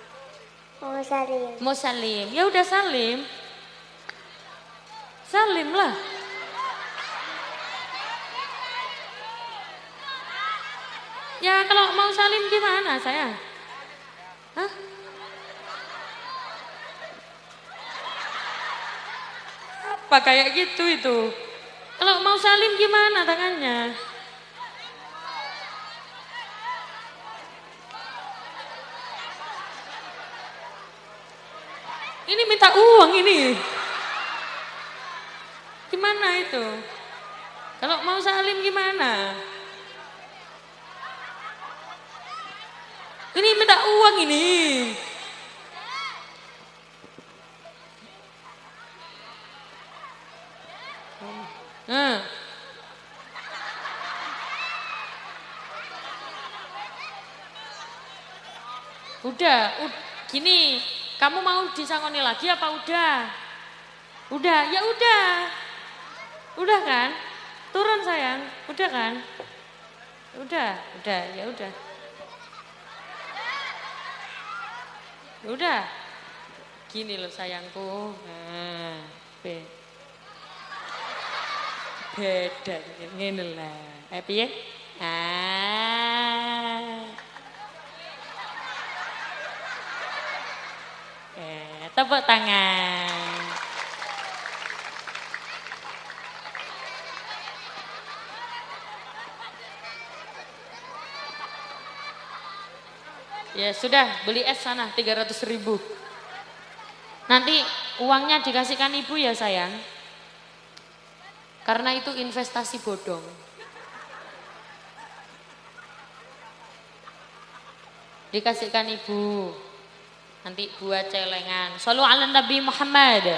Mau salim. Mau salim. Ya udah salim. Salim lah. Ya kalau mau salim gimana sayang? Hah? Apa kayak gitu itu? Kalau mau salim gimana tangannya? Ini minta uang ini. Gimana itu? Kalau mau salim gimana? Ini minta uang ini. Nah. Udah, gini, kamu mau disangoni lagi apa udah? Udah, ya udah. Udah kan? Turun sayang, udah kan? Udah, ya udah. Udah. Gini loh sayangku. Nah, beda ngene lah. Piye? Tepuk tangan. Ya sudah, beli es sana 300.000. Nanti uangnya dikasihkan ibu ya sayang. Karena itu investasi bodong. Dikasihkan ibu. Nanti buat celengan. Shallu ala Nabi Muhammad.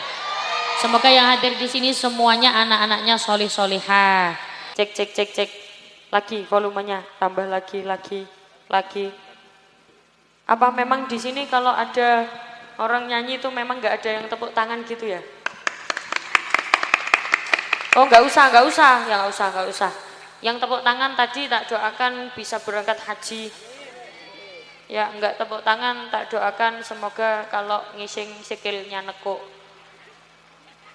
Semoga yang hadir di sini semuanya anak-anaknya solih-solihah. Cek. Lagi volumenya, tambah lagi. Apa memang di sini kalau ada orang nyanyi itu memang nggak ada yang tepuk tangan gitu ya? Oh nggak usah. Yang tepuk tangan tadi tak doakan bisa berangkat haji. Ya enggak tepuk tangan tak doakan semoga kalau ngising sikilnya nekuk.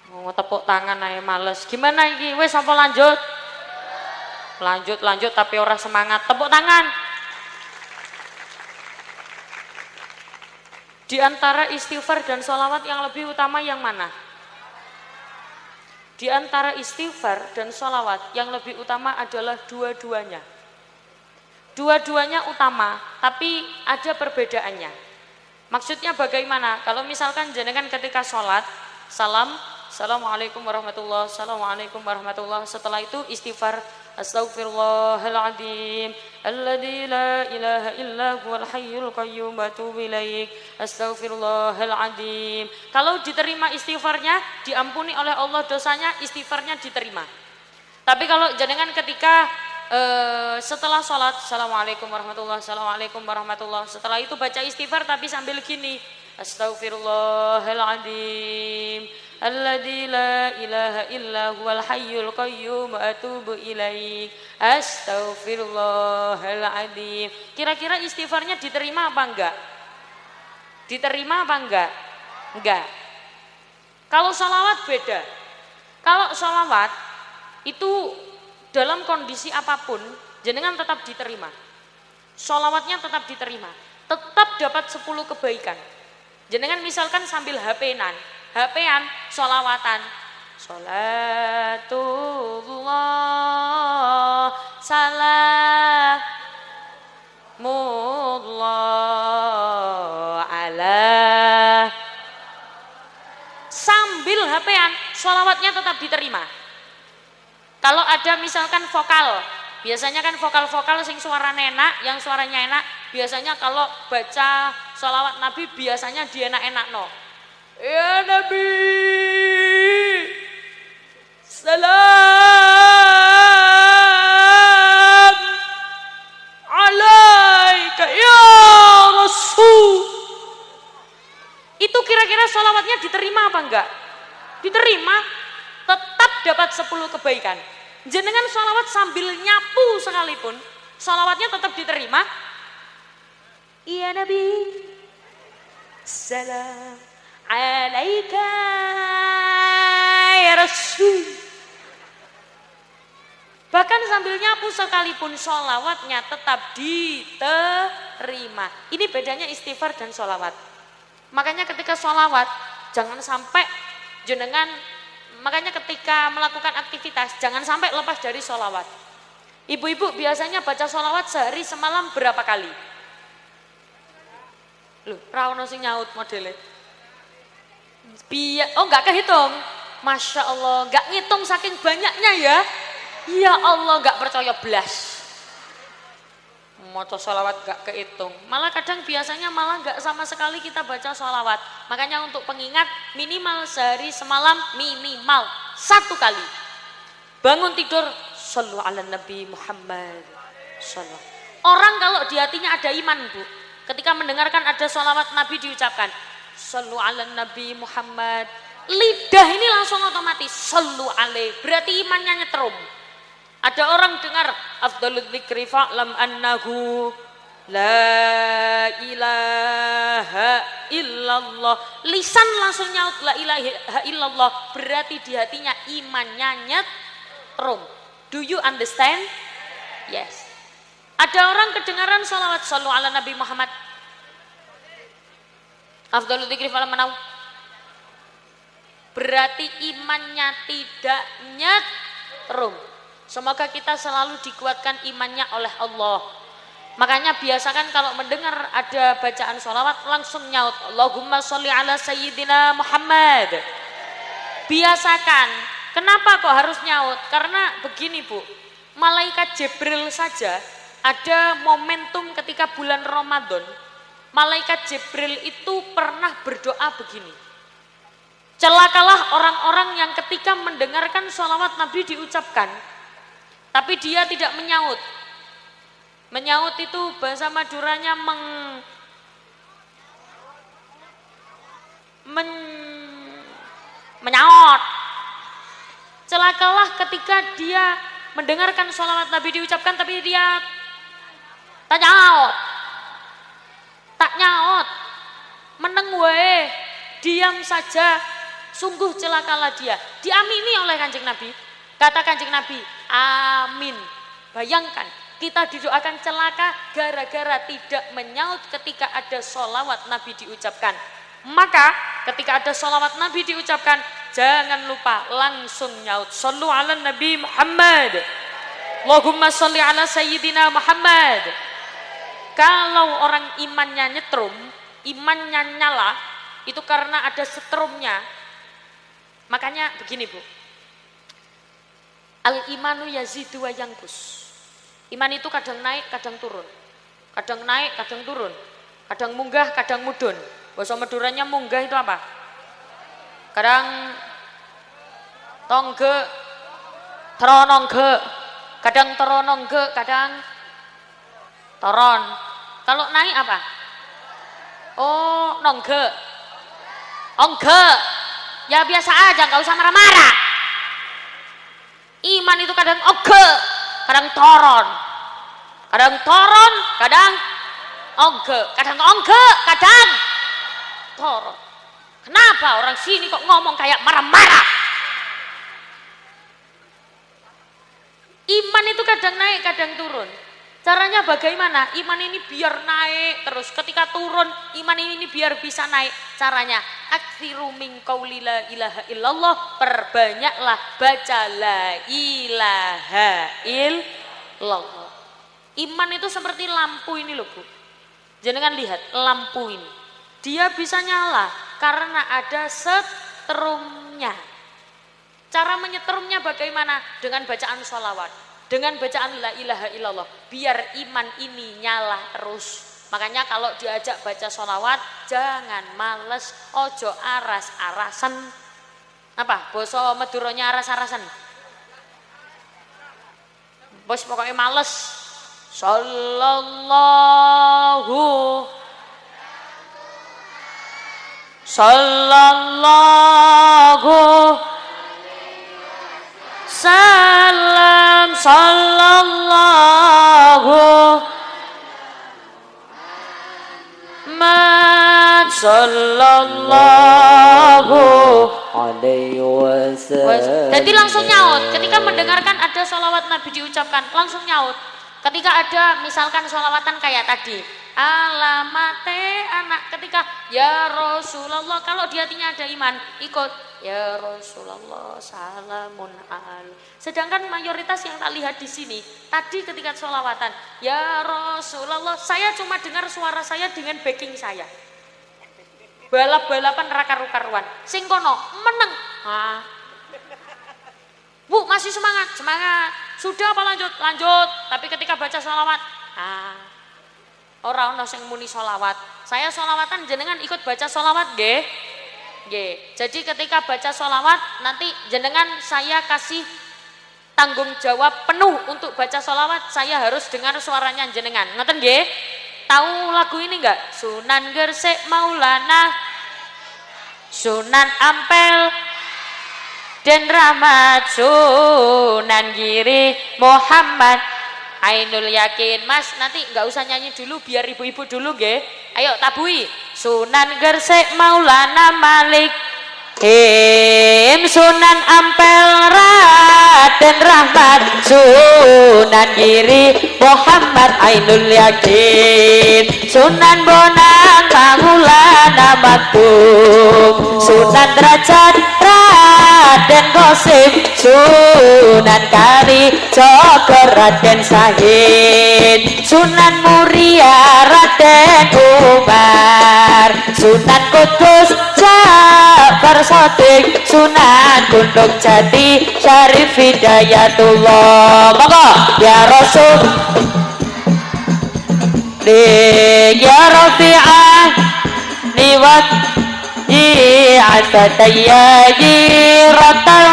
Mau tepuk tangan aja males. Gimana ini? Wes apa lanjut? Lanjut tapi orang semangat. Tepuk tangan. Di antara istighfar dan sholawat yang lebih utama yang mana? Di antara istighfar dan sholawat yang lebih utama adalah dua-duanya. Dua-duanya utama, tapi ada perbedaannya. Maksudnya bagaimana? Kalau misalkan jenengan ketika sholat, assalamualaikum warahmatullah, assalamualaikum warahmatullah. Setelah itu istighfar, astaghfirullahaladzim, alladzi la ilaha illa huwal hayyul qayyum wa atubu ilaik, astaghfirullahaladzim. Kalau diterima istighfarnya, diampuni oleh Allah dosanya, istighfarnya diterima. Tapi kalau jenengan ketika setelah sholat, assalamualaikum warahmatullah, assalamualaikum warahmatullah. Setelah itu baca istighfar tapi sambil gini, astaghfirullahaladzim, alladzi la ilaha illa huwal hayyul qayyum wa atubu ilaik, astaghfirullahaladzim. Kira-kira istighfarnya diterima apa enggak? Diterima apa enggak? Enggak. Kalau sholawat beda. Kalau sholawat itu dalam kondisi apapun, jenengan tetap diterima. Sholawatnya tetap diterima. Tetap dapat 10 kebaikan. Jenengan misalkan sambil HP-an, sholawatan. Sholatullah, salamullah ala. Sambil HP-an, sholawatnya tetap diterima. Kalau ada misalkan vokal, biasanya kan vokal-vokal sing suaranya enak, yang suaranya enak, biasanya kalau baca sholawat Nabi biasanya dienak-enak no. Ya Nabi, salam alaika ya Rasul. Itu kira-kira sholawatnya diterima apa enggak? Diterima. Tetap dapat 10 kebaikan. Jenengan sholawat sambil nyapu sekalipun, sholawatnya tetap diterima. Ya Nabi, salam alaika ya Rasul. Bahkan sambil nyapu sekalipun sholawatnya tetap diterima. Ini bedanya istighfar dan sholawat. Makanya ketika sholawat jangan sampai jenengan, makanya ketika melakukan aktivitas jangan sampai lepas dari sholawat. Ibu-ibu biasanya baca sholawat sehari semalam berapa kali? Loh, ra ono sing nyaut modele. Oh nggak kehitung. Masya Allah, nggak ngitung saking banyaknya ya. Ya Allah, nggak percaya belas. Maca sholawat nggak kehitung. Malah kadang biasanya malah nggak sama sekali kita baca sholawat. Makanya untuk pengingat minimal sehari semalam minimal 1 kali. Bangun tidur, shollu ala Nabi Muhammad. Shollu. Orang kalau di hatinya ada iman Bu, ketika mendengarkan ada sholawat Nabi diucapkan, shollu ala Nabi Muhammad. Lidah ini langsung otomatis shollu alaih, berarti imannya nyetrum. Ada orang dengar afdhalul dzikri fa'lam annahu la ilaha illallah, lisan langsung nyaut la ilaha illallah, berarti di hatinya imannya nyetrum. Do you understand? Yes. Ada orang kedengaran sholawat shollu ala Nabi Muhammad, afdhalul dzikri fa'lam annahu, berarti imannya tidak nyetrum. Semoga kita selalu dikuatkan imannya oleh Allah. Makanya biasakan kalau mendengar ada bacaan sholawat langsung nyaut Allahumma sholli ala sayyidina Muhammad. Biasakan. Kenapa kok harus nyaut? Karena begini Bu, malaikat Jibril saja ada momentum ketika bulan Ramadan. Malaikat Jibril itu pernah berdoa begini, celakalah orang-orang yang ketika mendengarkan sholawat Nabi diucapkan tapi dia tidak menyaut. Menyaut itu bahasa Maduranya menyaut. Celakalah ketika dia mendengarkan sholawat Nabi diucapkan tapi dia tak nyaut. Tak nyaut. Meneng wae, diam saja. Sungguh celakalah dia. Diamini oleh Kanjeng Nabi. Kata Kanjeng Nabi, amin. Bayangkan, kita didoakan celaka gara-gara tidak menyaut ketika ada sholawat Nabi diucapkan. Maka ketika ada sholawat Nabi diucapkan, jangan lupa langsung nyaut. Shollu ala Nabi Muhammad. Allahumma sholli ala Sayyidina Muhammad. Kalau orang imannya nyetrum, imannya nyala, itu karena ada setrumnya. Makanya begini Bu, al-imanu yazidu wa yanqus. Iman itu kadang naik, kadang turun. Kadang naik, kadang turun. Kadang munggah, kadang mudun. Bahasa Maduranya munggah itu apa? Kadang tongge, teronongge. Kadang teronongge, kadang toron. Kalau naik apa? Oh, nongge. Ongge. Ya biasa aja, nggak usah marah-marah. Iman itu kadang oge, kadang toron, kadang oge, kadang oge, kadang toron. Kenapa orang sini kok ngomong kayak marah-marah? Iman itu kadang naik, kadang turun. Caranya bagaimana? Iman ini biar naik terus. Ketika turun, iman ini biar bisa naik. Caranya, aktsiru min qauli la ilaha illallah. Perbanyaklah baca la ilaha illallah. Iman itu seperti lampu ini loh Bu. Jangan lihat lampu ini. Dia bisa nyala karena ada setrumnya. Cara menyetrumnya bagaimana? Dengan bacaan sholawat. Dengan bacaan la ilaha illallah, biar iman ini nyala terus. Makanya kalau diajak baca sholawat, jangan males, ojo aras-arasan. Apa? Basa Maduranya aras-arasan. Bos pokoknya males. Sallallahu salam sallallahu man sallallahu alaihi wasallam. Jadi langsung nyaut ketika mendengarkan ada sholawat Nabi diucapkan, langsung nyaut. Ketika ada misalkan sholawatan kayak tadi, alamate anak, ketika ya Rasulullah, kalau di hatinya ada iman, ikut ya Rasulullah salamun al. Sedangkan mayoritas yang tak lihat di sini, tadi ketika sholawatan ya Rasulullah, saya cuma dengar suara saya dengan backing saya. balap-balapan ra karu-karuan. Sing kono meneng. Ah. Bu, masih semangat, semangat. Sudah apa lanjut? Lanjut. Tapi ketika baca sholawat, orang ono sing muni sholawat. Saya sholawatan jenengan ikut baca sholawat nggih? Nggih. Jadi ketika baca sholawat nanti jenengan saya kasih tanggung jawab penuh untuk baca sholawat. Saya harus dengar suaranya jenengan. Ngoten nggih? Tahu lagu ini enggak? Sunan Gresik Maulana, Sunan Ampel dan Rahmat, Sunan Giri Muhammad Ainul Yakin. Mas nanti nggak usah nyanyi dulu, biar ibu-ibu dulu nggih. Ayo tabui. Sunan Gresik Maulana Malik Sunan Ampel Raden Rahmat, Sunan Giri Muhammad Ainul Yakin, Sunan Bonang Maulana Maktum, Sunan Derajat Raden Qasim, Sunan Kali Joko Raden Sahid, Sunan Muria Raden Umar, Sunan Kudus Jabar Sodik, Sunan Gunung Jati Syarif Hidayatullah. Monggo ya Rasul ya Rafi'ah liwat ji'atataya jirata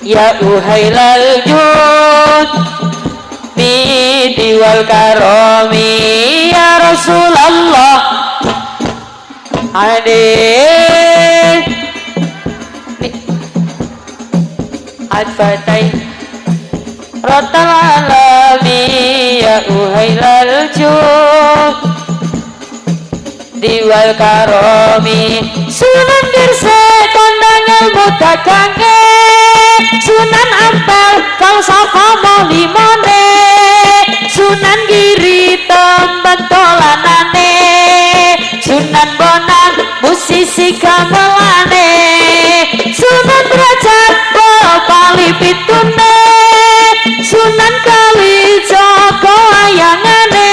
ya uhailal jud bidi wal karomi ya Rasulullah adik adfatai rotal alami ya uhailal jud diwal karomi Sunan Gresik kondang ilmu dagange, Sunan Ampel falsafah molimone, Sunan Giri tembang dolanane, Sunan Bonang musisi gamelane, Sunan Derajat bali pitune, Sunan Kalijaga ayangane,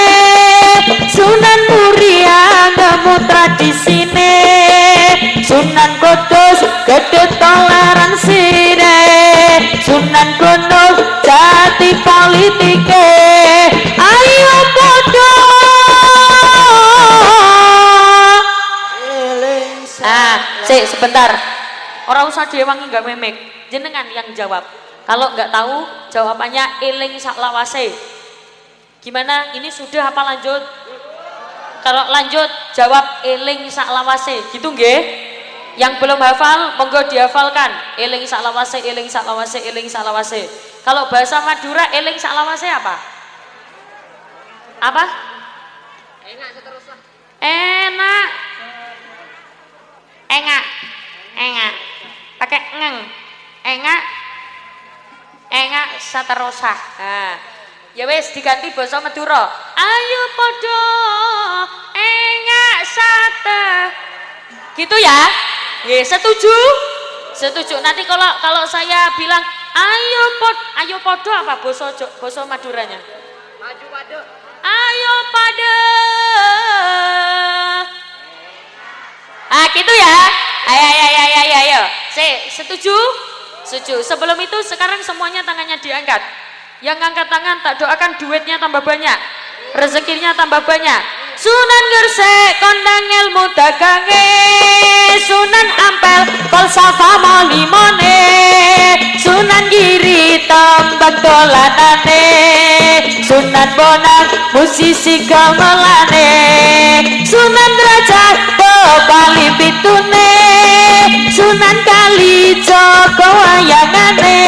Sunan Muria nemu tradisine, Sunan Kudus gede toleransine, Sunan Gunung Jati politike. Ayo podo sik sebentar, orang usah diewangi nggak memek, jenengan yang jawab. Kalau nggak tahu jawabannya eling saklawase. Gimana, ini sudah apa lanjut? Kalau lanjut jawab eling saklawase gitu nggih. Yang belum hafal monggo dihafalkan, eling saklawase, eling saklawase, eling saklawase. Kalau bahasa Madura eling saklawase apa? Apa? Enak seterusnya. Enak. Engak. Engak. Pakai ngeng. Engak. Engak seterusnya. Nah, ya wes diganti bahasa Madura. Ayo podo engak sate. Gitu ya? Nggih, setuju? Setuju. Nanti kalau saya bilang ayo podo apa bahasa Maduranya? Maju pade. Ayo pade. Gitu ya. Ayo. Setuju? Setuju. Sebelum itu sekarang semuanya tangannya diangkat. Yang angkat tangan tak doakan duitnya tambah banyak, rezekinya tambah banyak. Sunan Gresik kondang ilmu dagange, Sunan Ampel falsafah molimone, Sunan Giri tembang dolanane, Sunan Bonang musisi gamelane, Sunan Derajat bali pitune, Sunan Kalijaga wayangane,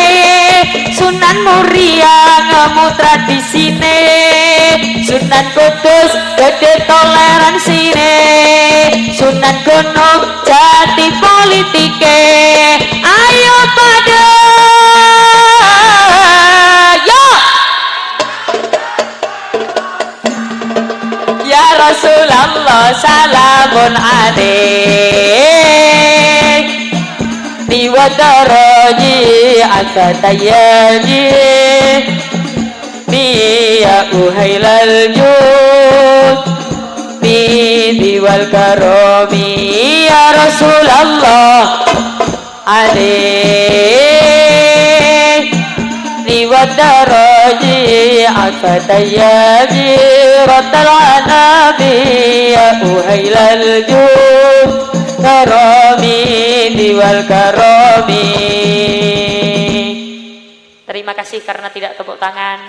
Sunan Muria ngemu tradisine, Sunan Kudus gede toleransine, Sunan Gunung Jati politike. Ayo pada yo ya Rasulullah salamun alaik biwadaraji akatayaji biya uhailal jud wal karami ya Rasulullah alaihi wa daraji atatayaji ratal anabi ya uhailal jud karami wal karami. Terima kasih karena tidak tepuk tangan.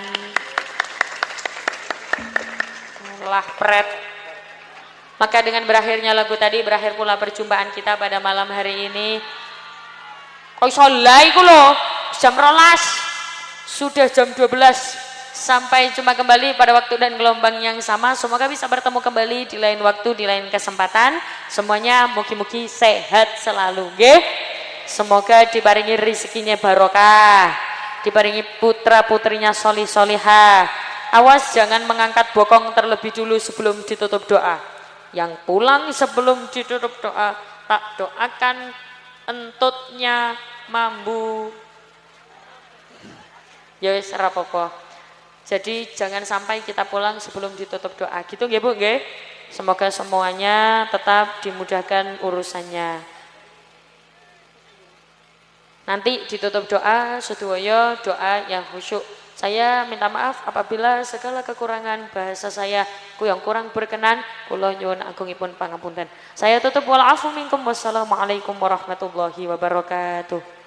Lah pret. Maka dengan berakhirnya lagu tadi berakhir pula perjumpaan kita pada malam hari ini. Kok iso iku lho, jam 12. Sudah jam 12. Sampai jumpa kembali pada waktu dan gelombang yang sama. Semoga bisa bertemu kembali di lain waktu, di lain kesempatan. Semuanya mugi-mugi sehat selalu, nggih. Semoga diparingi rezekinya barokah, diparingi putra-putrinya solih-solihah. Awas jangan mengangkat bokong terlebih dulu sebelum ditutup doa. Yang pulang sebelum ditutup doa, tak doakan entutnya mambu. Ya wis ora apa-apa. Jadi jangan sampai kita pulang sebelum ditutup doa. Gitu nggih Bu nggih? Semoga semuanya tetap dimudahkan urusannya. Nanti ditutup doa sedaya doa yang khusyuk. Saya minta maaf apabila segala kekurangan bahasa saya yang kurang berkenan, kula nyuwun agungipun pangapunten. Saya tutup wal afu minkum. Wassalamualaikum warahmatullahi wabarakatuh.